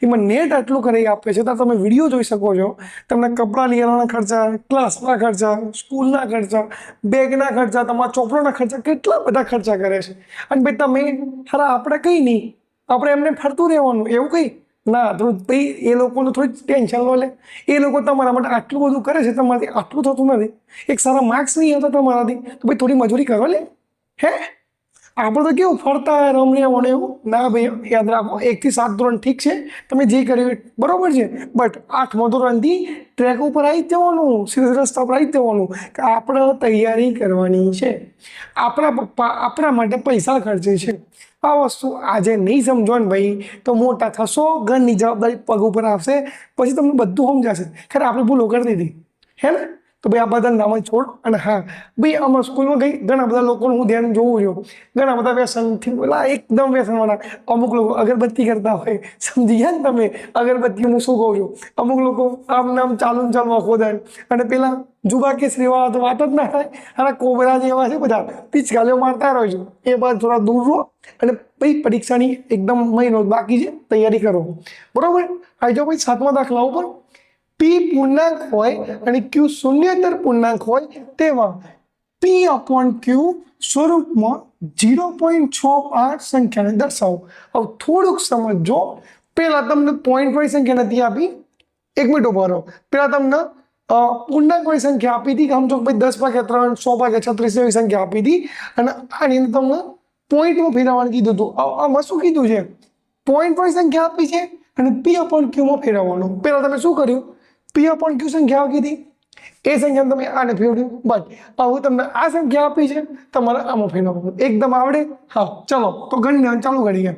એમાં નેટ આટલું કરી આપે છે, તો તમે વિડીયો જોઈ શકો છો. તમને કપડાં લેવાના ખર્ચા, ક્લાસના ખર્ચા, સ્કૂલના ખર્ચા, બેગના ખર્ચા, તમારા ચોપડાના ખર્ચા, કેટલા બધા ખર્ચા કરે છે. અને ભાઈ તમે ખરા આપણે કંઈ નહીં, આપણે એમને ફરતું રહેવાનું એવું કંઈ ના. તો ભાઈ એ લોકોનું થોડી ટેન્શન લો લે. એ લોકો તમારા માટે આટલું બધું કરે છે, તમારાથી આટલું થતું નથી. એક સારા માર્ક્સ નહીં આવતા તમારાથી, તો ભાઈ થોડી મજૂરી કરો લે. હે આપણે તો કેવું ફરતા રમણીયા વણે એવું ના. ભાઈ યાદ રાખો 1 થી 7 ધોરણ ઠીક છે, તમે જે કર્યું બરોબર છે, બટ 8મા ધોરણથી ટ્રેક ઉપર આવી જ જવાનું, સીધા રસ્તા પર આવી જ જવાનું કે આપણે તૈયારી કરવાની છે. આપણા પપ્પા આપણા માટે પૈસા ખર્ચે છે. આ વસ્તુ આજે નહીં સમજો ને ભાઈ તો મોટા થશો, ઘરની જવાબદારી પગ ઉપર આવશે, પછી તમને બધું સમજાશે. ખરે આપણે ભૂલો કરી દીધી હે ને? તો ભાઈ આ બધા નામ છોડ. અને હા ભાઈ અમારા સ્કૂલમાં ગઈ ઘણા બધા લોકોનું હું ધ્યાન જોઉં છું, ઘણા બધા વ્યસનથી બોલા એકદમ વ્યસનવાળા. અમુક લોકો અગરબત્તી કરતા હોય, સમજી ગયા ને તમે? અગરબત્તી હું શું કહું છું? અમુક લોકો આમ નામ ચાલુ આખો દાન. અને પેલા જુબા કેસરી વાળા તો વાત જ ના થાય. અને કોબરા જેવા છે બધા, પિચકાલીઓ મારતા રહો છો. એ બાદ થોડા દૂર રહો. અને ભાઈ પરીક્ષાની એકદમ મહિનો બાકી છે, તૈયારી કરો. બરોબર? આવી જાઓ ભાઈ 7મા દાખલા ઉપર. P પૂર્ણાંક હોય અને Q શૂન્યેતર પૂર્ણાંક હોય તેમાં P/Q સ્વરૂપમાં 0.68 સંખ્યાને દર્શાવો. હવે થોડુંક સમજો. પહેલા તમને પોઈન્ટ વાળી સંખ્યા નથી આપી. 1 મિનિટ ઉભા રહો. પહેલા તમને પૂર્ણાંક વાળી સંખ્યા આપી હતી કે સમજો ભાઈ 10/3 100/36 એવી સંખ્યા આપી હતી અને આની અંદર તમને પોઈન્ટમાં ફેરવવાનું કીધું હતું. આમાં શું કીધું છે? પોઈન્ટ વાળી સંખ્યા આપી છે અને P/Q માં ફેરવવાનું. પહેલા તમે શું કર્યું? P/Q સંખ્યા આપી હતી, એ સંખ્યા તમે આને ફેરવ્યું. બટ હવે તમને આ સંખ્યા આપી છે, તમારે આમાં ફેરવવાનું. એકદમ આવડે? હા, ચલો તો ગણને ચાલુ કરીએ.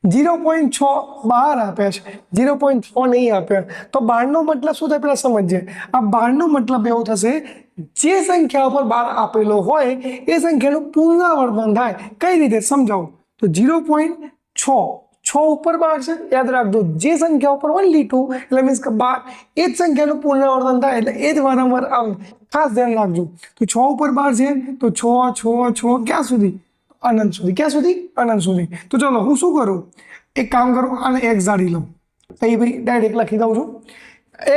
0.6 બહાર આપ્યા છે, 0.6 નહીં આપ્યા. તો 12નો મતલબ શું થાય પેલા સમજીએ. આ 12નો મતલબ એવો થશે, જે સંખ્યા ઉપર 12 આપેલો હોય એ સંખ્યાનું પુનરાવર્તન થાય. કઈ રીતે સમજાવું? તો 0.6 6 ઉપર 12 છે, યાદ રાખજો. જે સંખ્યા ઉપર only 2 એટલે મીન્સ કે 12 એ જ સંખ્યાનું પુનરાવર્તન થાય એટલે એ જ વારંવાર આવે. ખાસ ધ્યાન રાખજો. તો 6 ઉપર 12 છે તો 6 ક્યાં સુધી? અનંત સુધી. ક્યાં સુધી? અનંત સુધી. તો ચલો હું શું કરું? એક કામ કરું, આને x ધારી લઉં. અહીં ભાઈ ડાયરેક્ટ લખી દઉં છું.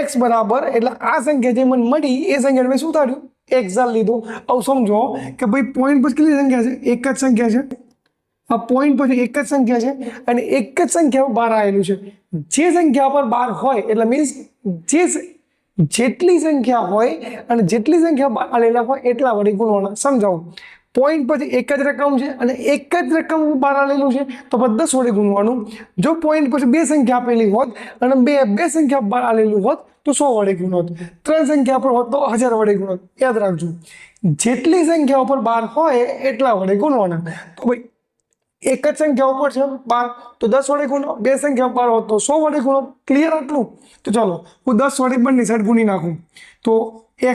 x બરાબર એટલે આ સંખ્યા જે મને મળી એ સંખ્યાને મેં શું ધાર્યું? x ધાર લીધો. હવે સમજો કે ભાઈ પોઈન્ટ પછી કેટલી સંખ્યા છે? એક જ સંખ્યા છે. આ પોઈન્ટ પછી એક જ સંખ્યા છે અને એક જ સંખ્યા 12 આવેલું છે. જે સંખ્યા પર 12 હોય એટલે મીન્સ જેટલી સંખ્યા હોય અને જેટલી સંખ્યા આલેલા હોય એટલા વડે ગુણવાના. સમજાવું. પોઈન્ટ પછી એક જ રકમ છે અને એક જ રકમ 12 આલેલું છે તો 10 વડે ગુણવાનું. જો પોઈન્ટ પછી બે સંખ્યા આપેલી હોત અને બે સંખ્યા 12 આલેલું હોત તો 100 વડે ગુણોત. 3 સંખ્યા પર હોત તો 1000 વડે ગુણોત. યાદ રાખજો, જેટલી સંખ્યા ઉપર 12 હોય એટલા વડે ગુણવાના. તો ભાઈ એક જ સંખ્યા ઉપર છે 12 તો 10 વડે ગુણો. બે સંખ્યા 12 હોત તો 100 વડે ગુણો. ક્લિયર આટલું? તો ચાલો હું 10 વડે બંને સાઈડ ગુણી નાખું. તો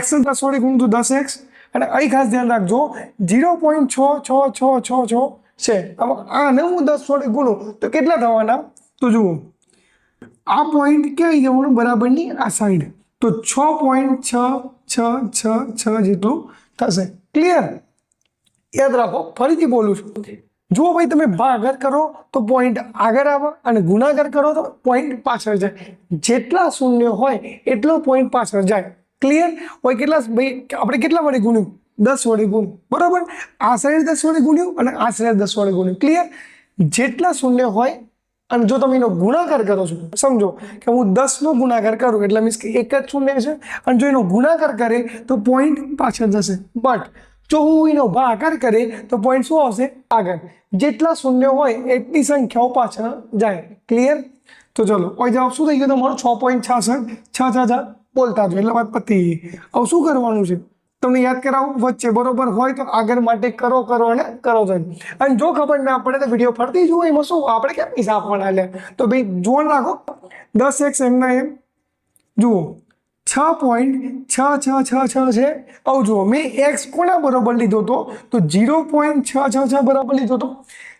x ને 10 વડે ગુણું તો 10x. અને અહીં ખાસ ધ્યાન રાખજો, 0.6666 છે. આને હું 10 વડે ગુણું તો કેટલા થવાના? તો જુઓ, આ પોઈન્ટ ક્યાં આવી જવાનું? બરાબરની આ સાઈડ. તો 6.6666 જેટલું થશે. ક્લિયર? યાદ રાખો, ફરીથી બોલું છું. જુઓ ભાઈ, તમે ભાગાકાર કરો તો પોઈન્ટ આગળ આવે અને ગુણાકાર કરો તો પોઈન્ટ પાછળ જાય. જેટલા શૂન્ય હોય એટલો પોઈન્ટ પાછળ જાય. ક્લિયર? હોય કેટલા ભાઈ? આપણે કેટલા વડે ગુણ્યું? 10 વડે ગુણ્યું. બરાબર? આ સાઈડ 10 વડે ગુણ્યું અને આ સાઈડ 10 વડે ગુણ્યું. ક્લિયર? જેટલા શૂન્ય હોય અને જો તમે એનો ગુણાકાર કરો છો, સમજો કે હું 10નો ગુણાકાર કરું એટલે મીન્સ કે એક જ શૂન્ય છે અને જો એનો ગુણાકાર કરે તો પોઈન્ટ પાછળ જશે. બટ જો હું એનો ભાગાકાર કરે તો પોઈન્ટ શું આવશે? આગળ. જેટલા શૂન્ય હોય એટલી સંખ્યાઓ પાછળ જાય. ક્લિયર? તો ચલો, કોઈ જવાબ શું થઈ ગયો તમારો? 6.66 બોલતા જો એટલે વાત પતી. હવે શું કરવાનું છે? તમને યાદ કરાવું વચ્ચે. બરોબર હોય તો આગળ માટે કરો અને કરો જાય. અને જો ખબર ના પડે તો વિડીયો ફરતી જુઓ. એમાં શું આપણે કેમ પૈસા આપવાના લે? તો ભાઈ જોવાનું રાખો. 10x એમના એમ જુઓ 6.6666 છે. આવું જુઓ, મેં x કોના બરોબર લીધો હતો? તો 0.666 બરાબર લીધો હતો.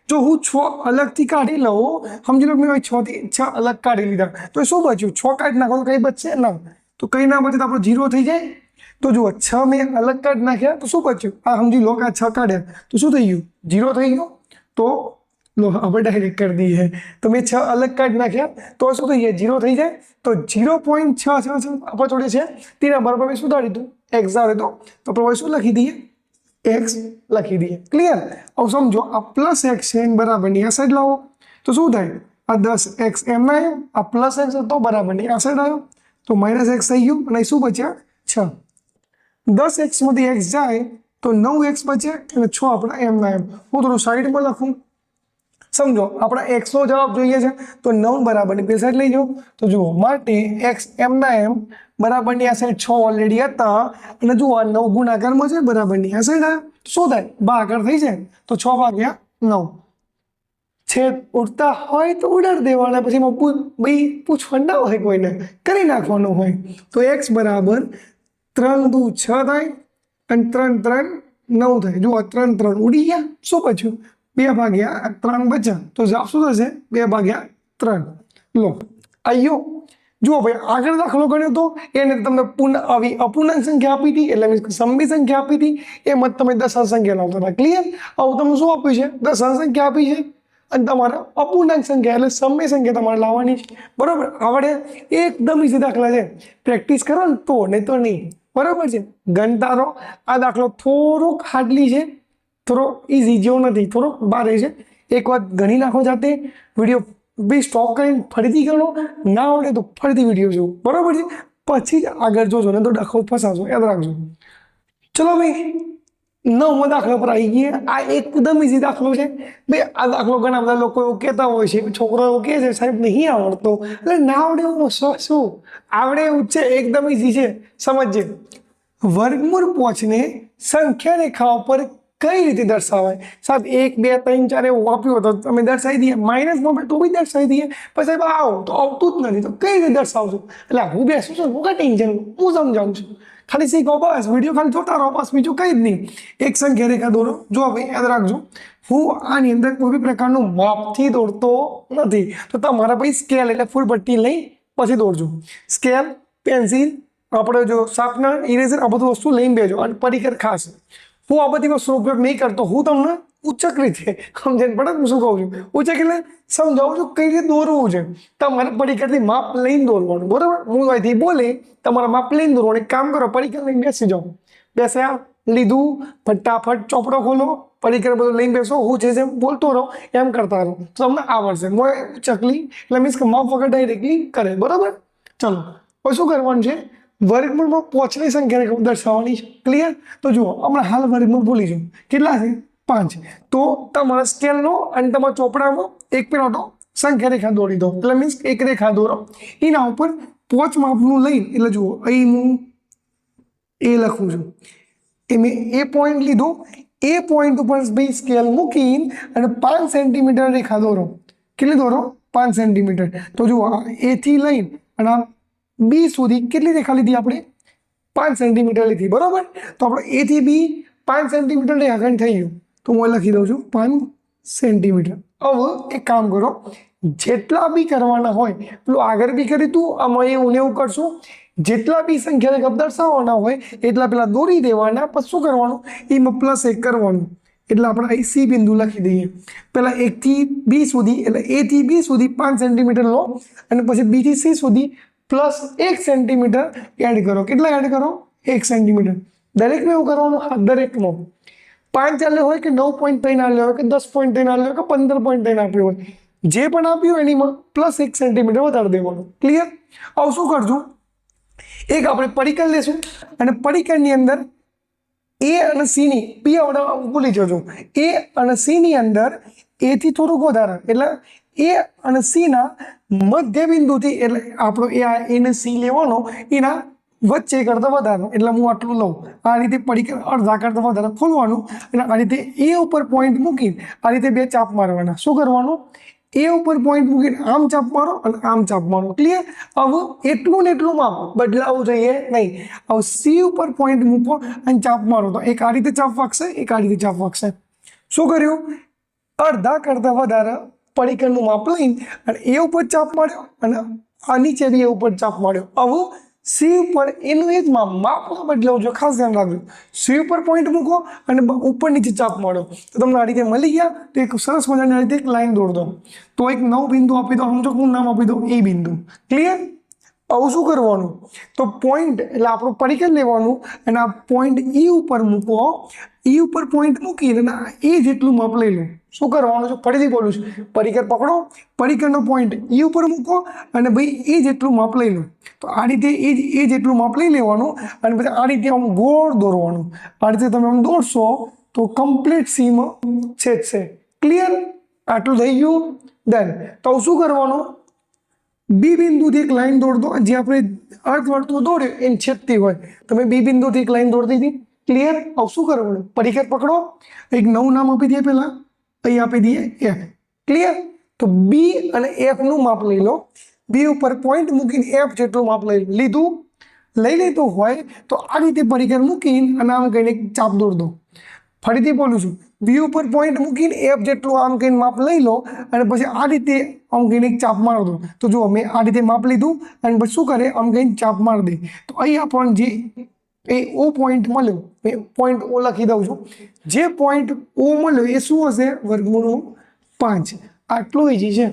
જો હું 6 અલગથી કાઢી લઉં, સમજી લો મેં 6 થી 6 અલગ કાઢી લીધા તો શું બચ્યું? 6 કાઢી નાખો તો કઈ બચશે? ના. તો કઈ ના બચે તો આપણો 0 થઈ જાય. તો જુઓ 6 મેં અલગ કાઢી નાખ્યા તો શું બચ્યું? આ સમજી લો કે આ 6 કાઢ્યા તો શું થઈ ગયું? 0 થઈ ગયું. તો લો આપણે ડાયરેક્ટ કરી દઈએ. તો મેં 6 અલગ કાઢી નાખ્યા તો શું થઈ જાય? 0 થઈ જાય. તો 0.666 આપણે જોડે છે તેના બરાબર મેં શું ધાર્યું હતું? x ધાર્યો તો આપણે શું લખી દઈએ? x લખી દઈએ. ક્લિયર? હવે સમજો, આ પ્લસ x છે બરાબરની આ સાઈડ લાવો તો શું થાય? આ 10x એમના એમ, આ પ્લસ x હતો બરાબરની આ સાઈડ આવ્યો તો માઇનસ x થઈ ગયું અને શું બચ્યા? 6. 10x માંથી x જાય તો 9x બચે અને 6 આપણા એમના એમ. હું થોડું સાઈડમાં લખું. સમજો, આપણા x નો જવાબ જોઈએ છે તો 9 બરાબરની બે સાઈડ લઈ જાઓ. તો જુઓ, માટે x એમના એમ બરાબરની આ સાઈડ 6 ઓલરેડી હતા અને જુઓ 9 ગુણાકારમાં છે બરાબરની આ સાઈડ આવ્યો. શું થાય? ભાગાકાર થઈ જાય. તો 6/9 છેદ ઉડતા હોય તો ઉડાડી દેવાના. પછી ભાઈ પૂછવાનું ના હોય, કોઈને કરી નાખવાનું હોય. તો x બરાબર 3 દુ 6 થાય અને 3 3 9 થાય. જુઓ 3 3 ઉડી ગયા. શું બચ્યું? 2/3 બચ્યા. તો જવાબ શું થશે? 2/3. લો આયો. જુઓ ભાઈ, આગળ દાખલો ગણ્યો તો એને તમને આવી અપૂર્ણાંક સંખ્યા આપી હતી એટલે મીન્સ સમમી સંખ્યા આપી હતી. એમાં તમે દશાંશ સંખ્યા લાવતા હતા. ક્લિયર? હવે તમને શું આપ્યું છે? દશાંશ સંખ્યા આપી છે અને તમારે અપૂર્ણાંક સંખ્યા એટલે સમય સંખ્યા તમારે લાવવાની છે. બરાબર? આવડે? એકદમ ઈઝી દાખલા છે. પ્રેક્ટિસ કરો ને તો, નહીં તો નહીં. બરાબર છે. ગણતા રહો. આ દાખલો થોડોક હાર્ડલી છે, થોડો ઇઝી જેવો નથી, થોડોક ભારે છે. એક વાત ગણી નાખો જાતે, વિડીયો બી સ્ટોપ કરીને ફરીથી ગણો, ના આવડે તો ફરીથી વિડીયો જોવો, બરાબર છે. પછી જ આગળ જોજો, ને તો ડખો ફસાશો, યાદ રાખજો. ચલો ભાઈ, 9મો દાખલા પર આવી ગયા. આ એકદમ ઇઝી દાખલો છે ભાઈ. આ દાખલો ઘણા બધા લોકો એવું કહેતા હોય છે, છોકરો એવું કહે છે સાહેબ નહીં આવડતો, એટલે ના આવડે એવું શું, આવડે એવું છે, એકદમ ઇઝી છે. સમજજે. વર્ગમૂળ પહોંચને સંખ્યા રેખાઓ પર કઈ રીતે દર્શાવાય? સાહેબ 1 2 3 4 એવું આપ્યું તો તમે દર્શાવી દઈએ, માઇનસમાં તો બી દર્શાવી દઈએ, પછી સાહેબ આવો તો આવતું જ નથી, તો કઈ રીતે દર્શાવશું? એટલે હું બેસું છું, હું કાંઈ ટેન્શન, હું સમજાવું છું, ખાલી શીખો બસ. વિડીયો ખાલી જોતા રહો બસ, બીજું કંઈ જ નહીં. એક સંખ્યા રેખા દોરો. જો ભાઈ યાદ રાખજો, હું આની અંદર કોઈ બી પ્રકારનું માપથી દોરતો નથી, તો તમારા ભાઈ સ્કેલ એટલે ફૂલ પટ્ટી લઈ પછી દોરજો. સ્કેલ, પેન્સિલ, આપણે જો શાર્પનર, ઇરેઝર, આ બધું વસ્તુ લઈને બેજો. અને પરિકર ખાસ, હું આ બધી વસ્તુનો ઉપયોગ નહીં કરતો, હું તમને ઉચ્ચક રીતે સમજણ પડે હું શું કહું છું. ઉચ્ચક એટલે સમજાવું છું કઈ રીતે દોરવું છે. તમારે પરિકરથી માપ લઈને દોરવાનું, બરાબર. હું અહીંથી બોલે તમારા માપ લઈને દોરવાનું. એક કામ કરો, પરિકર લઈને બેસી જાઓ. બેસ્યા, લીધું, ફટાફટ ચોપડો ખોલો, પરિકર બધું લઈને બેસો. હું જે બોલતો રહો એમ કરતા રહો, તો તમને આવડશે. ઉચ્ચકલી એટલે મીન્સ કે માપ વગર ડાયરેક્ટલી કરે, બરાબર. ચલો હવે શું કરવાનું છે? વર્ગમૂળમાં પહોંચની સંખ્યા દર્શાવવાની છે. ક્લિયર? તો જુઓ, હમણાં હાલ વર્ગમૂળ ભૂલીશું. કેટલા છે? 5. તો તમારા સ્કેલનો અને તમારા ચોપડામાં એક પેલો તો સંખ્યા રેખા દોરી દો. એટલે મીન્સ એક રેખા દોરો, એના ઉપર 5 માપનું લઈને, એટલે જુઓ અહીં હું એ લખું છું, એ મેં એ પોઈન્ટ લીધો. એ પોઈન્ટ ઉપર ભાઈ સ્કેલ મૂકીને અને 5 સેન્ટીમીટર રેખા દોરો. કેટલી દોરો? 5 સેન્ટીમીટર. તો જુઓ એથી લઈને અને બી સુધી કેટલી રેખા લીધી આપણે? 5 સેન્ટીમીટર લીધી, બરાબર. તો આપણે એ થી બી 5 સેન્ટીમીટર રેખાખંડ થઈ ગયું. તો હું લખી દઉં છું 5 સેન્ટીમીટર. હવે એક કામ કરો, જેટલા બી કરવાના હોય, પેલું આગળ બી કરી તું, આમાં એવું કરશું, જેટલા બી સંખ્યા રેખા દર્શાવવાના હોય એટલા પેલા દોરી દેવાના. પછી શું કરવાનું? એમાં +1 કરવાનું. એટલે આપણે અહીં સી બિંદુ લખી દઈએ. પહેલાં 1 થી બી સુધી, એટલે એ થી બી સુધી 5 સેન્ટીમીટર લો, અને પછી બી થી સી સુધી +1 સેન્ટીમીટર એડ કરો. કેટલા એડ કરો? 1 સેન્ટીમીટર. દરેકમાં એવું કરવાનું, દરેકમાં 5 આલ્યો હોય કે 9.3 આલ્યો હોય કે 10.3 આલ્યો હોય કે 15.3 આપ્યો હોય, જે પણ આપ્યું હોય એની +1 સેન્ટીમીટર વધારે દેવાનું. ક્લિયર? હવે શું કરશું? એક આપણે પરિકર લેશું, અને પરિકરની અંદર એ અને સીની બી આવડે ભૂલી જજો. એ અને સીની અંદર એથી થોડુંક વધારે, એટલે એ અને સીના મધ્ય બિંદુથી, એટલે આપણો એ ને સી લેવાનો, એના વચ્ચે કરતાં વધારે, એટલે હું આટલું લઉં. આ રીતે પરિકર અડધા કરતાં વધારે ખોલવાનું, અને આ રીતે એ ઉપર પોઈન્ટ મૂકીને આ રીતે 2 ચાપ મારવાના. શું કરવાનું? એ ઉપર પોઈન્ટ મૂકીને આમ ચાપ મારો અને આમ ચાપ મારો. ક્લિયર? હવે એટલું ને એટલું માપ બદલાવવું જોઈએ નહીં. હવે સી ઉપર પોઈન્ટ મૂકો અને ચાપ મારો, તો એક આ રીતે ચાપ વાગશે, એક આ રીતે ચાપ વાગશે. શું કર્યું? અડધા કરતાં વધારે પરિકરનું માપ લઈને અને એ ઉપર ચાપ માર્યો, અને આ નીચે બી એ ઉપર ચાપ માર્યો. હવે સી ઉપર એનું એ જ માપ બદલાવું જોઈએ, ખાસ ધ્યાન રાખજો. સી ઉપર પોઈન્ટ મૂકો અને ઉપર નીચે ચાપ મારો, તો તમને આ રીતે મળી ગયા. તો એક સરસ મજાની આ રીતે એક લાઈન દોર દો. તો એક નવું બિંદુ આપી દો. સમજો હું નામ આપી દઉં એ બિંદુ. ક્લિયર? હવે શું કરવાનું? તો પોઈન્ટ એટલે આપણું પરિકર લેવાનું, અને આ પોઈન્ટ ઈ ઉપર મૂકો. ઈ ઉપર પોઈન્ટ મૂકીને એ જેટલું માપ લઈ લો. શું કરવાનું છે? ફરીથી બોલું છું, પરિકર પકડો, પરિકરનો પોઈન્ટ ઈ ઉપર મૂકો, અને ભાઈ એ જેટલું માપ લઈ લો. તો આ રીતે એ જેટલું માપ લઈ લેવાનું, અને પછી આ રીતે આમ ગોળ દોરવાનું. આ રીતે તમે આમ દોરશો તો કમ્પ્લીટ સીમાં છેદશે. ક્લિયર? આટલું થઈ ગયું. ડન. તો શું કરવાનું? બી બિંદુથી એક લાઈન દોર દો. જે આપણે અર્ધવર્તુળ દોર્યું એને છેદતી હોય, તમે બી બિંદુથી એક લાઈન દોરી દીધી. ક્લિયર? હવે શું કરવાનું? પરિકર પકડો, એક નવું નામ આપી દઈએ. પહેલાં અહીં આપી દઈએ F. ક્લિયર? તો બી અને Fનું માપ લઈ લો. બી ઉપર પોઈન્ટ મૂકીને F જેટલું માપ લઈ લીધું હોય તો આ રીતે પરિકર મૂકીને અને આમ કહીને ચાપ દોર દો. ફરીથી બોલું છું, બી ઉપર પોઈન્ટ મૂકીને F જેટલું આમ કહીને માપ લઈ લો, અને પછી આ રીતે આમ કહીને ચાપ મારી દો. તો જુઓ, મેં આ રીતે માપ લીધું, અને પછી શું કરે? આમ કહીને ચાપ મારી દે. તો અહીં આપણને જે ઓ પોઈન્ટ મળ્યો, મેં પોઈન્ટ ઓ લખી દઉં છું. જે પોઈન્ટ ઓ મળ્યો એ શું હશે? વર્ગમૂળનું 5. આટલું ઈઝી છે.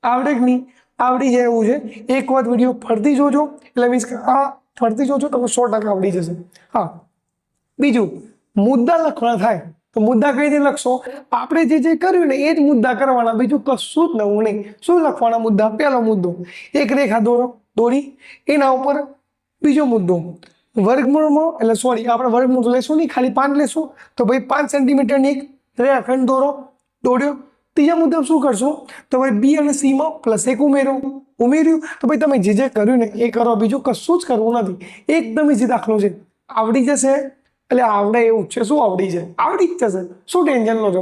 આવડે કે નહીં? આવડી જાય એવું છે. એક વખત વિડીયો ફરતી જોજો, એટલે મીન્સ કે આ ફરતી જોજો તમને 100% આવડી જશે. હા, બીજું મુદ્દા લખવાના થાય તો મુદ્દા કઈ રીતે લખશો? આપણે જે કર્યું ને એ જ મુદ્દા કરવાના, બીજું કશું જ નવું નહીં. શું લખવાના મુદ્દા? પહેલો મુદ્દો એક રેખા દોરી, એના ઉપર બીજો મુદ્દો વર્ગમૂળમાં, એટલે સોરી આપણે વર્ગમૂળ લેશું નહીં, ખાલી 5 લેશું. તો ભાઈ 5 સેન્ટીમીટરની એક રેખાખંડ દોર્યો. ત્રીજા મુદ્દા શું કરશો? તો ભાઈ બી અને સી માં +1 ઉમેર્યું. તો ભાઈ તમે જે કર્યું ને એ કરો, બીજું કશું જ કરવું નથી. એકદમ ઈઝી દાખલો છે, આવડી જશે. એટલે આવડે એવું છે, શું આવડી છે? આવડી જ જશે. શું ટેન્શન લો છો?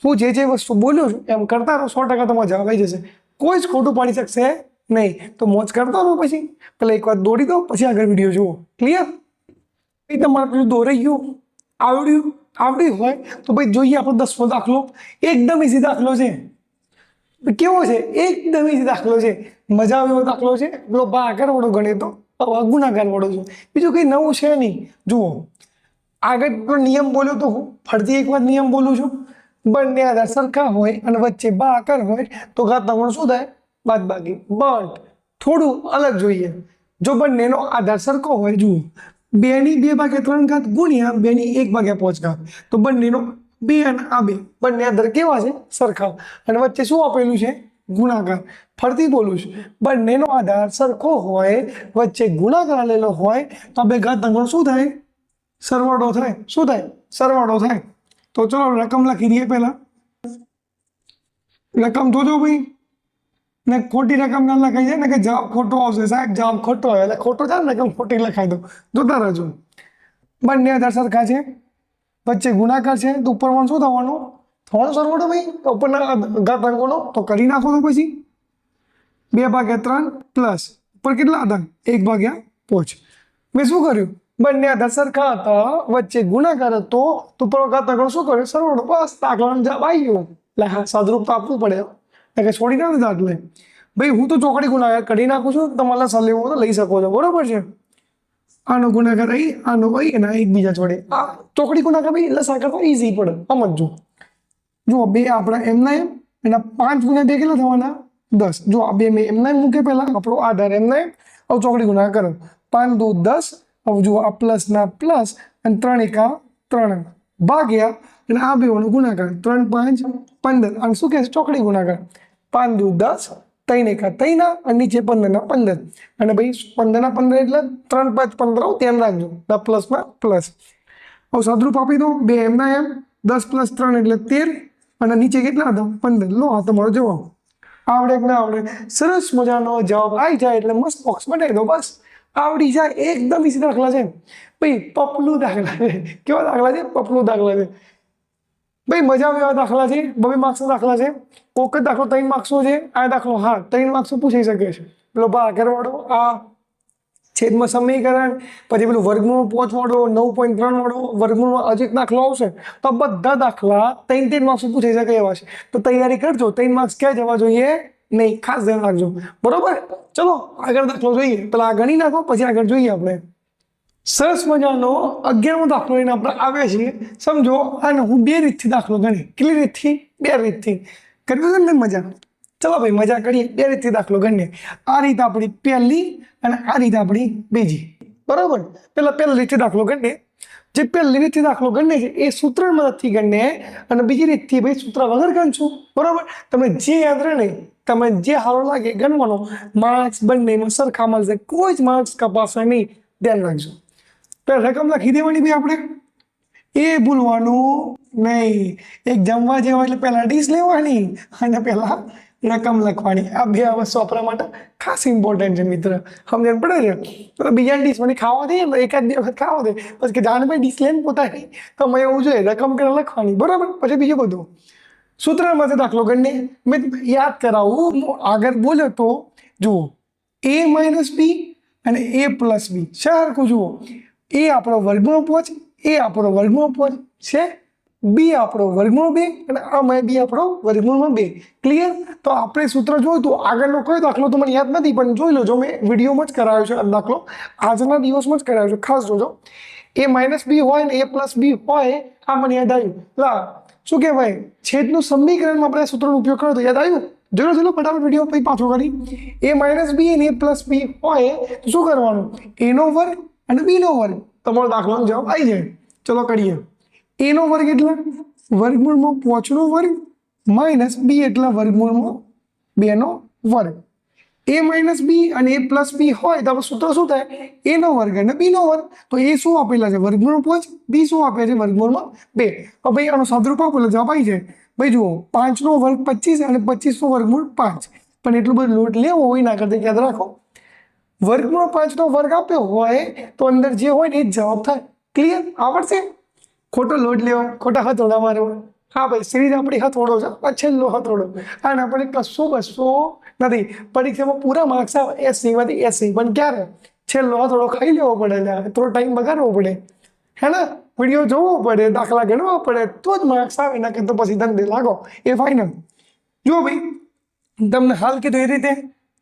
હું જે વસ્તુ બોલ્યો છું એમ કરતા રહો, 100% તમારો જવાબ આવી જશે. કોઈ જ ખોટું પાડી શકશે નહીં. તો મોજ કરતા રહો. પછી પેલા એક વાર દોડી દો, પછી આગળ વિડીયો જુઓ. ક્લિયર? એ તમારે પેલું દોરાઈ ગયું, આવડ્યું હોય તો ભાઈ જોઈએ આપણો 10મો દાખલો. એકદમ ઈઝી દાખલો છે. કેવો છે? એકદમ ઈઝી દાખલો છે, મજા આવે એવો દાખલો છે. પેલો ભાગાકાર વાળો ગણિત તો ગુણાકાર વાળો છે, બીજું કંઈ નવું છે નહીં. જુઓ આગળ નિયમ બોલ્યો તો હું ફરતી એક વાર નિયમ બોલું છું. બંને આધાર સરખા હોય અને વચ્ચે ભાગાકાર હોય તો ઘાતાંકનો શું થાય? બાદબાકી. બટ થોડું અલગ જોઈએ. જો બંનેનો આધાર સરખો હોય, જુઓ 2/3 ગુણ્યા 2/1/5, તો બંનેનો 2 અને આ 2 બંને આધાર કેવા છે? સરખા. અને વચ્ચે શું આપેલું છે? ગુણાકાર. ફરતી બોલું છું, બંનેનો આધાર સરખો હોય, વચ્ચે ગુણાકાર આલેલો હોય તો બે ઘાતાંકનો શું થાય? સરવાળો થાય. શું થાય? સરવાળો થાય. તો ચલો રકમ લખી દઈએ. પહેલા રકમ જોજો ભાઈ, ને ખોટી રકમ ના લખાઈ જાય ને કે જવાબ ખોટો આવશે. સાહેબ જવાબ ખોટો આવે એટલે ખોટો થાય ને, રકમ ખોટી લખાઈ દો. જોતા રહેજો. બંને આધાર સરખા છે, વચ્ચે ગુણાકાર છે, તો ઉપરમાં શું થવાનું? થોડો સરવાળો ભાઈ. તો ઉપરના ઘાતાંકોનો તો કરી નાખો. તો પછી 2/3 પ્લસ ઉપર કેટલા હતા? 1/5. મેં શું કર્યું? બંને આધાર સરખા હતા, વચ્ચે ગુણાકાર હતો, તો ઉપર ઘાતાંકનો શું કર્યો? સરવાળો. બસ દાખલાનો જવાબ આવી ગયો. એટલે હા, સાદુરૂપ તો આપવું પડે કે છોડી ના દીધા. એટલે ભાઈ હું તો ચોકડી ગુણાકાર કરી નાખું છું, તમારા સર લેવો તો લઈ શકો છો. બરોબર છે? આનો ગુણાકાર અહીં, આનો અહીં, અને એકબીજા જોડે આ ચોકડી ગુણાકાર ભાઈ એટલે સાકર તો ઈઝી પડે. સમજો. જુઓ 2 આપણા એમના એમ, એના 5 ગુણ્યા 2 કેટલા થવાના? 10. જો આ 2 મેં એમના એમ મૂકે, પહેલા આપણો આધાર એમના એમ. હવે ચોકડી ગુણાકાર કરો. 5 દુ 10. હવે જુઓ આ પ્લસ ના પ્લસ અને 3 એકા 3 ભાગ્યા અને આ 2 ગુણાકાર. 3 5 15. અને શું કહે છે? ચોકડી ગુણાકાર. 5 દુ 10, 3 એકા 3 અને નીચે 15 ના 15. અને ભાઈ 15 ના 15 એટલે 3 5 15. ધ્યાન રાખજો, ના પ્લસમાં પ્લસ. હવે સાદરૂપ આપી દો. 2 એમના એમ, 10 + 3 એટલે 13 અને નીચે કેટલા હતા? 15. લો આ તમારો જવાબ. આવડે કે ના આવડે? સરસ મજાનો જવાબ આવી જાય એટલે મસ્ત બોક્સ બનાવી દો. બસ આવડી જાય. એકદમ ઈઝી દાખલા છે ભાઈ. પપલું દાખલા છે. કેવા દાખલા છે? પપલું દાખલા છે ભાઈ. મજા આવે એવા દાખલા છે. 2 માર્ક્સના દાખલા છે. કોક જ દાખલો 3 માર્ક્સનો છે. આ દાખલો હા 3 માર્ક્સનો પૂછાઈ શકે છે. પેલો ભાગાકાર વાળો, આ છેદમાં સમીકરણ, પછી પેલું વર્ગમૂળ 5 વાળો, 9.3 વાળો, વર્ગમૂળમાં અજીત દાખલો આવશે. તો બધા દાખલા 3 માર્ક્સ પૂછાઈ શકે એવા છે. તો તૈયારી કરજો. 3 માર્ક્સ ક્યાં જવા જોઈએ નહીં, ખાસ ધ્યાન રાખજો. બરોબર? ચલો આગળ દાખલો જોઈએ. પેલા આ ગણી નાખો, પછી આગળ જોઈએ આપણે. સરસ મજાનો 11મો દાખલો લઈને આપણે આવ્યા છીએ. સમજો આને હું 2 રીતથી દાખલો ગણી. કેટલી રીતથી? 2 રીતથી. કર્યું છે ને મજા? ચલો ભાઈ મજા કરીએ. 2 રીતથી દાખલો ગણીએ. આ રીત આપણી પહેલી અને આ રીત આપણી બીજી. બરાબર? પહેલી રીતથી દાખલો ગણીએ. જે પહેલી રીતથી દાખલો ગણીએ છે એ સૂત્ર મદદથી ગણીએ અને બીજી રીતથી ભાઈ સૂત્ર વગર ગણશું. બરાબર? તમને જે યાદ રહે ને, તમે જે સારું લાગે ગણવાનો. માર્ક્સ બંનેમાં સરખા મળશે, કોઈ જ માર્ક્સ કપાશે નહીં. ધ્યાન રાખજો. પેલા રકમ લખી દેવાની ભાઈ આપણે. એ ભૂલવાનું નહીં. એક જમવા જેવા એટલે પહેલા ડીશ લેવાની અને પહેલા રકમ લખવાની. આ 2 વસ્તુ આપણા માટે ખાસ ઇમ્પોર્ટન્ટ છે મિત્ર. સમજણ પડે છે? તો બીજા ડીશ મને ખાવા દે, એકાદ 2 વખત ખાવા દે, પછી કે જાણે ભાઈ ડીશ લઈને પોતાની. તો મેં એવું જોઈએ રકમ પહેલા લખવાની. બરાબર? પછી બીજું બધું સૂત્રમાંથી દાખલો ગણીએ. મેં યાદ કરાવું, આગળ બોલ્યો તો જુઓ a - b અને a + b સરખું. જુઓ એ આપણો વર્ગમૂળ 5, એ આપણો વર્ગમૂળ 5 છે, બી આપણો વર્ગમૂળ 2 અને આમાં બી આપણો વર્ગમૂળમાં 2. ક્લિયર? તો આપણે સૂત્ર જોયું તો આગળનો કયો દાખલો તો મને યાદ નથી, પણ જોઈ લો. જો મેં વિડીયોમાં જ કરાવ્યો છે આ દાખલો, આજના દિવસમાં જ કરાવ્યો છે. ખાસ જોજો. a - b હોય ને a + b હોય, આ મને યાદ આવ્યું. લા શું કહેવાય? છેદનું સમીકરણમાં આપણે સૂત્રનો ઉપયોગ કર્યો તો યાદ આવ્યું? ચલો ચલો ફટાફટ વિડીયો પછી પાછો કરી a માઇનસ બી અને a પ્લસ બી હોય તો શું કરવાનું a નો વર્ગ અને b નો વર્ગ તમારો દાખલાનો જવાબ આવી જાય ચલો કરીએ a નો વર્ગ એટલે વર્ગમૂળમાં 5 નો વર્ગ માઇનસ b એટલે વર્ગમૂળમાં 2 નો વર્ગ a માઇનસ બી અને a પ્લસ બી હોય તો સૂત્ર શું થાય a નો વર્ગ અને b નો વર્ગ તો એ શું આપેલા છે વર્ગમૂળ 5 b શું આપ્યા છે વર્ગમૂળમાં 2 તો ભાઈ આનો સાદુરૂપ આપેલો જવાબ આવી જાય ભાઈ જુઓ 5 નો વર્ગ 25 અને 25 નો વર્ગમૂળ 5 પણ એટલું બધું લોડ લેવો હોય ના કરતા યાદ રાખો વર્ગમૂળ 5 નો વર્ગ આપ્યો હોય તો અંદર જે હોય ને એ જ જવાબ થાય ક્લિયર આવડશે ખોટો લોડ લેવો ખોટા હથોડા મારવા હા ભાઈ સિરીઝ આપણી હથોડો છે આ છેલ્લો હથોડો અને આપણે કશું નથી પરીક્ષામાં પૂરા માર્ક્સ આવે 80 માંથી 80 પણ ક્યારે છેલ્લો હથોડો ખાઈ લેવો પડે થોડો ટાઈમ બગાડવો પડે હે ને વિડીયો જોવો પડે દાખલા ગણવા પડે તો જ માર્ક્સ આવે ના કે તો પછી ધંધે લાગો એ ફાઇનલ જો ભાઈ તમને હાલ કીધું એ રીતે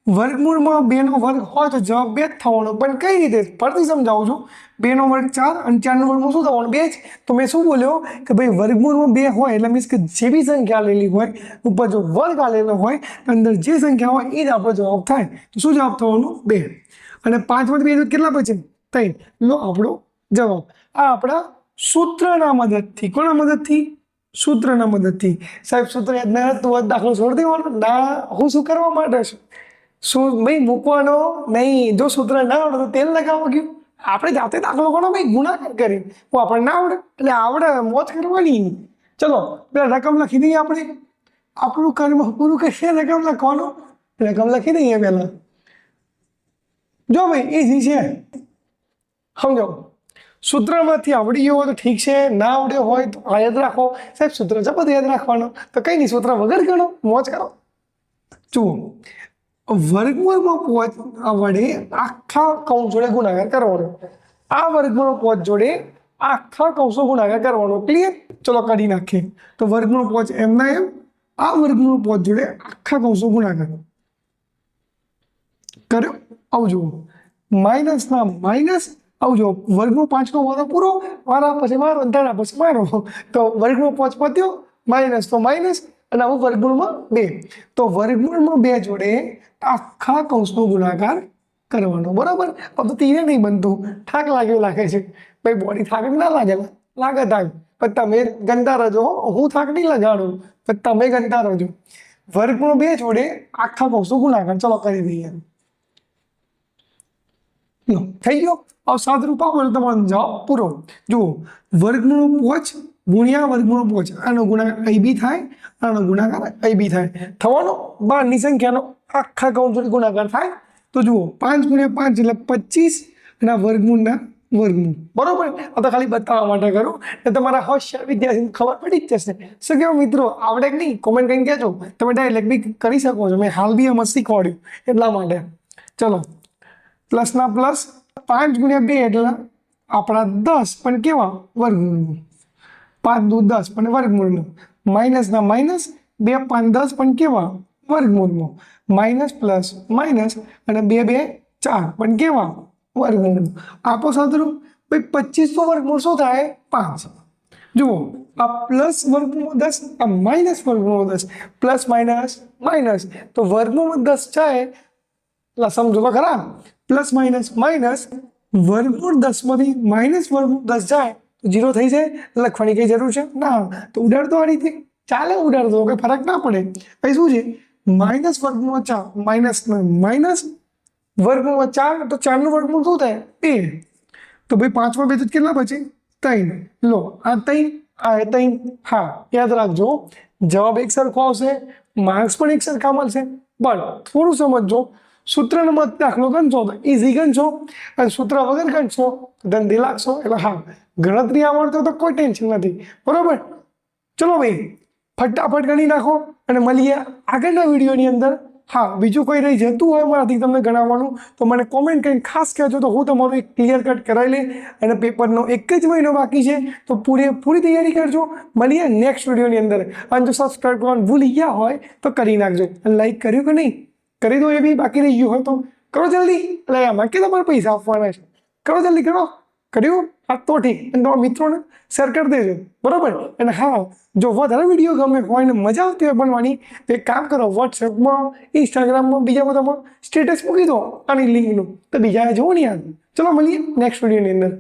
વર્ગમૂળમાં 2 નો વર્ગ હોય તો જવાબ 2 જ થવાનો પણ કઈ રીતે ફરીથી સમજાવું છું 2 નો વર્ગ 4 અને 4 નો વર્ગમૂળ શું થવાનું 2 જ તો મેં શું બોલ્યો કે ભાઈ વર્ગમૂળમાં 2 હોય એટલે મીન્સ કે જે બી સંખ્યા આલેલી હોય ઉપર જો વર્ગ આલેલો હોય અંદર જે સંખ્યા હોય એ જ આપણો જવાબ થાય તો શું જવાબ થવાનો 2 અને 5 માંથી 2 કેટલા બચે 3 લો આપણો જવાબ આ આપણા સૂત્રના મદદથી કોના મદદથી સૂત્રના મદદથી સાહેબ સૂત્ર યાદ ના તો દાખલો છોડી દેવાનો ના હું શું કરવા માટે છે શું ભાઈ મૂકવાનો નહીં જો સૂત્ર ના આવડે તો તેલ લગાવવા ગયું આપણે જાતે દાખલો ગણો ભાઈ ગુણાકાર કરી હું આપણને ના આવડે એટલે આવડે મોજ કરવાની ચલો પેલા રકમ લખી દઈએ આપણે આપણું કર્મ પૂરું કરીએ રકમ લખવાનું રકમ લખી દઈએ પહેલા જો ભાઈ ઇઝી છે સમજો સૂત્રમાંથી આવડી ગયો હોય તો ઠીક છે ના આવડ્યો હોય તો આ યાદ રાખો સાહેબ સૂત્ર છે બધું યાદ રાખવાનું તો કંઈ નહીં સૂત્ર વગર ગણો મોજ કરો જુઓ વર્ગમૂળમાં 5 વડે આખા કૌંસ જોડે ગુણાકાર કરવાનો આ વર્ગમૂળ 5 જોડે આખા કૌંસો ગુણાકાર કરવાનો ક્લિયર ચલો કરી નાખીએ તો વર્ગમૂળ 5 એમના એમ આ વર્ગમૂળ 5 જોડે આખા કૌંસો ગુણાકાર કર્યો આવું જુઓ માઇનસ ના માઇનસ આવું જુઓ વર્ગમૂળ 5 નો વારો પૂરો વારા પછી મારો ધારા પછી મારો તો વર્ગમૂળ 5 પત્યો માઇનસ તો માઇનસ અને આવું વર્ગમૂળમાં 2 તો વર્ગમૂળમાં 2 જોડે આખા કૌંસનો ગુણાકાર કરવાનો બરાબર अब તો તીરે નહીં બનતું થાક લાગ્યો લાગે છે ભાઈ બોડી થાક ના લાગે થાક પણ તમે ગંદા રહેજો હું થાક નહીં લગાડું પણ તમે ગંદા રહેજો વર્ગમૂળ 2 જોડે આખા કૌંસનો ગુણાકાર ચલો કરી દઈએ થઈ ગયો अब સાદુરૂપ આપો તમારો જવાબ પૂરો જુઓ વર્ગમૂળ 5 ગુણ્યા વર્ગમૂળ 5 આનો ગુણાકાર ab થાય આનો ગુણાકાર ab થાય થવાનો 12 ની સંખ્યાનો આખા કૌંસ જોડે ગુણાકાર થાય તો જુઓ 5 ગુણ્યા 5 એટલે 25 અને વર્ગમૂળના વર્ગમૂળ બરોબર આ તો ખાલી બતાવવા માટે કરું એટલે તમારા હોશિયાર વિદ્યાર્થીને ખબર પડી જ જશે શું કહેવાય મિત્રો આવડે કે નહીં કોમેન્ટ કરીને કહેજો તમે ડાયરેક્ટ બી કરી શકો છો મેં હાલ બી એમાં શીખવાડ્યું એટલા માટે ચલો પ્લસના પ્લસ 5 ગુણ્યા 2 એટલે આપણા 10 પણ કેવા વર્ગમૂળનું 5 દુ 10 પણ વર્ગમૂળનું માઇનસના માઇનસ 2 5 10 પણ કેવા વર્ગમૂળમાં માઇનસ પ્લસ માઇનસ અને 2 2 4 પણ કેવા વર્ગમૂળનું આપો સાદુરૂપ ભાઈ 25 નો વર્ગમૂળ શું થાય 5 જુઓ આ પ્લસ વર્ગમૂળ 10 આ માઇનસ વર્ગમૂળ 10 પ્લસ માઇનસ માઇનસ તો વર્ગમૂળ 10 જાય એટલે સમજો તો ખરા પ્લસ માઇનસ માઇનસ વર્ગમૂળ 10 માંથી માઇનસ વર્ગમૂળ 10 જાય તો 0 થઈ જાય લખવાની કઈ જરૂર છે ના તો ઉડાડતો આ રીતે ચાલે ઉડાડતો કઈ ફરક ના પડે પછી શું છે માઇનસ વર્ગમૂળ 4 માઇનસ માઇનસ વર્ગમૂળ 4 તો 4 નું વર્ગમૂળ શું થાય 2 તો ભાઈ 5 માં 2 તો કેટલા બચે 3 લો આ 3 આ 3 હા યાદ રાખજો જવાબ એક સરખો આવશે માર્ક્સ પણ એક સરખા મળશે પણ થોડું સમજજો સૂત્રનો મત દાખલો ગણશો તો ઇઝી ગણશો અને સૂત્ર વગર ગણશો ધંધે લાગશો એટલે હા ગણતરી આવડતો તો કોઈ ટેન્શન નથી બરોબર ચલો ભાઈ ફટાફટ ગણી નાખો અને મળીએ આગળના વિડીયોની અંદર હા બીજું કોઈ રહી જતું હોય મારાથી તમને ગણાવવાનું તો મને કોમેન્ટ કરીને ખાસ કહેજો તો હું તમારું એક ક્લિયર કટ કરાવી લે અને પેપરનો એક જ મહિનો બાકી છે તો પૂરી તૈયારી કરજો મળીએ નેક્સ્ટ વિડીયોની અંદર અને જો સબસ્ક્રાઈબ કરવાનું ભૂલી ગયા હોય તો કરી નાખજો લાઈક કર્યું કે નહીં કરી દો એ બી બાકી રહી ગયું હોય તો કરો જલ્દી એટલે આમાં કે તમારે પૈસા આપવાના છે કરો જલ્દી કરો કર્યું? હા તો ઠીક, અને તમારા મિત્રોને શેર કરી દેજો, બરોબર. અને હા, જો વધારે વિડીયો ગમે હોય ને મજા આવતી હોય બનવાની તો એક કામ કરો, વોટ્સએપમાં, ઇન્સ્ટાગ્રામમાં, બીજા બધામાં સ્ટેટસ મૂકી દો આની લિંકનું, તો બીજા જોવો ને યાર. ચલો મળીએ નેક્સ્ટ વિડીયોની અંદર.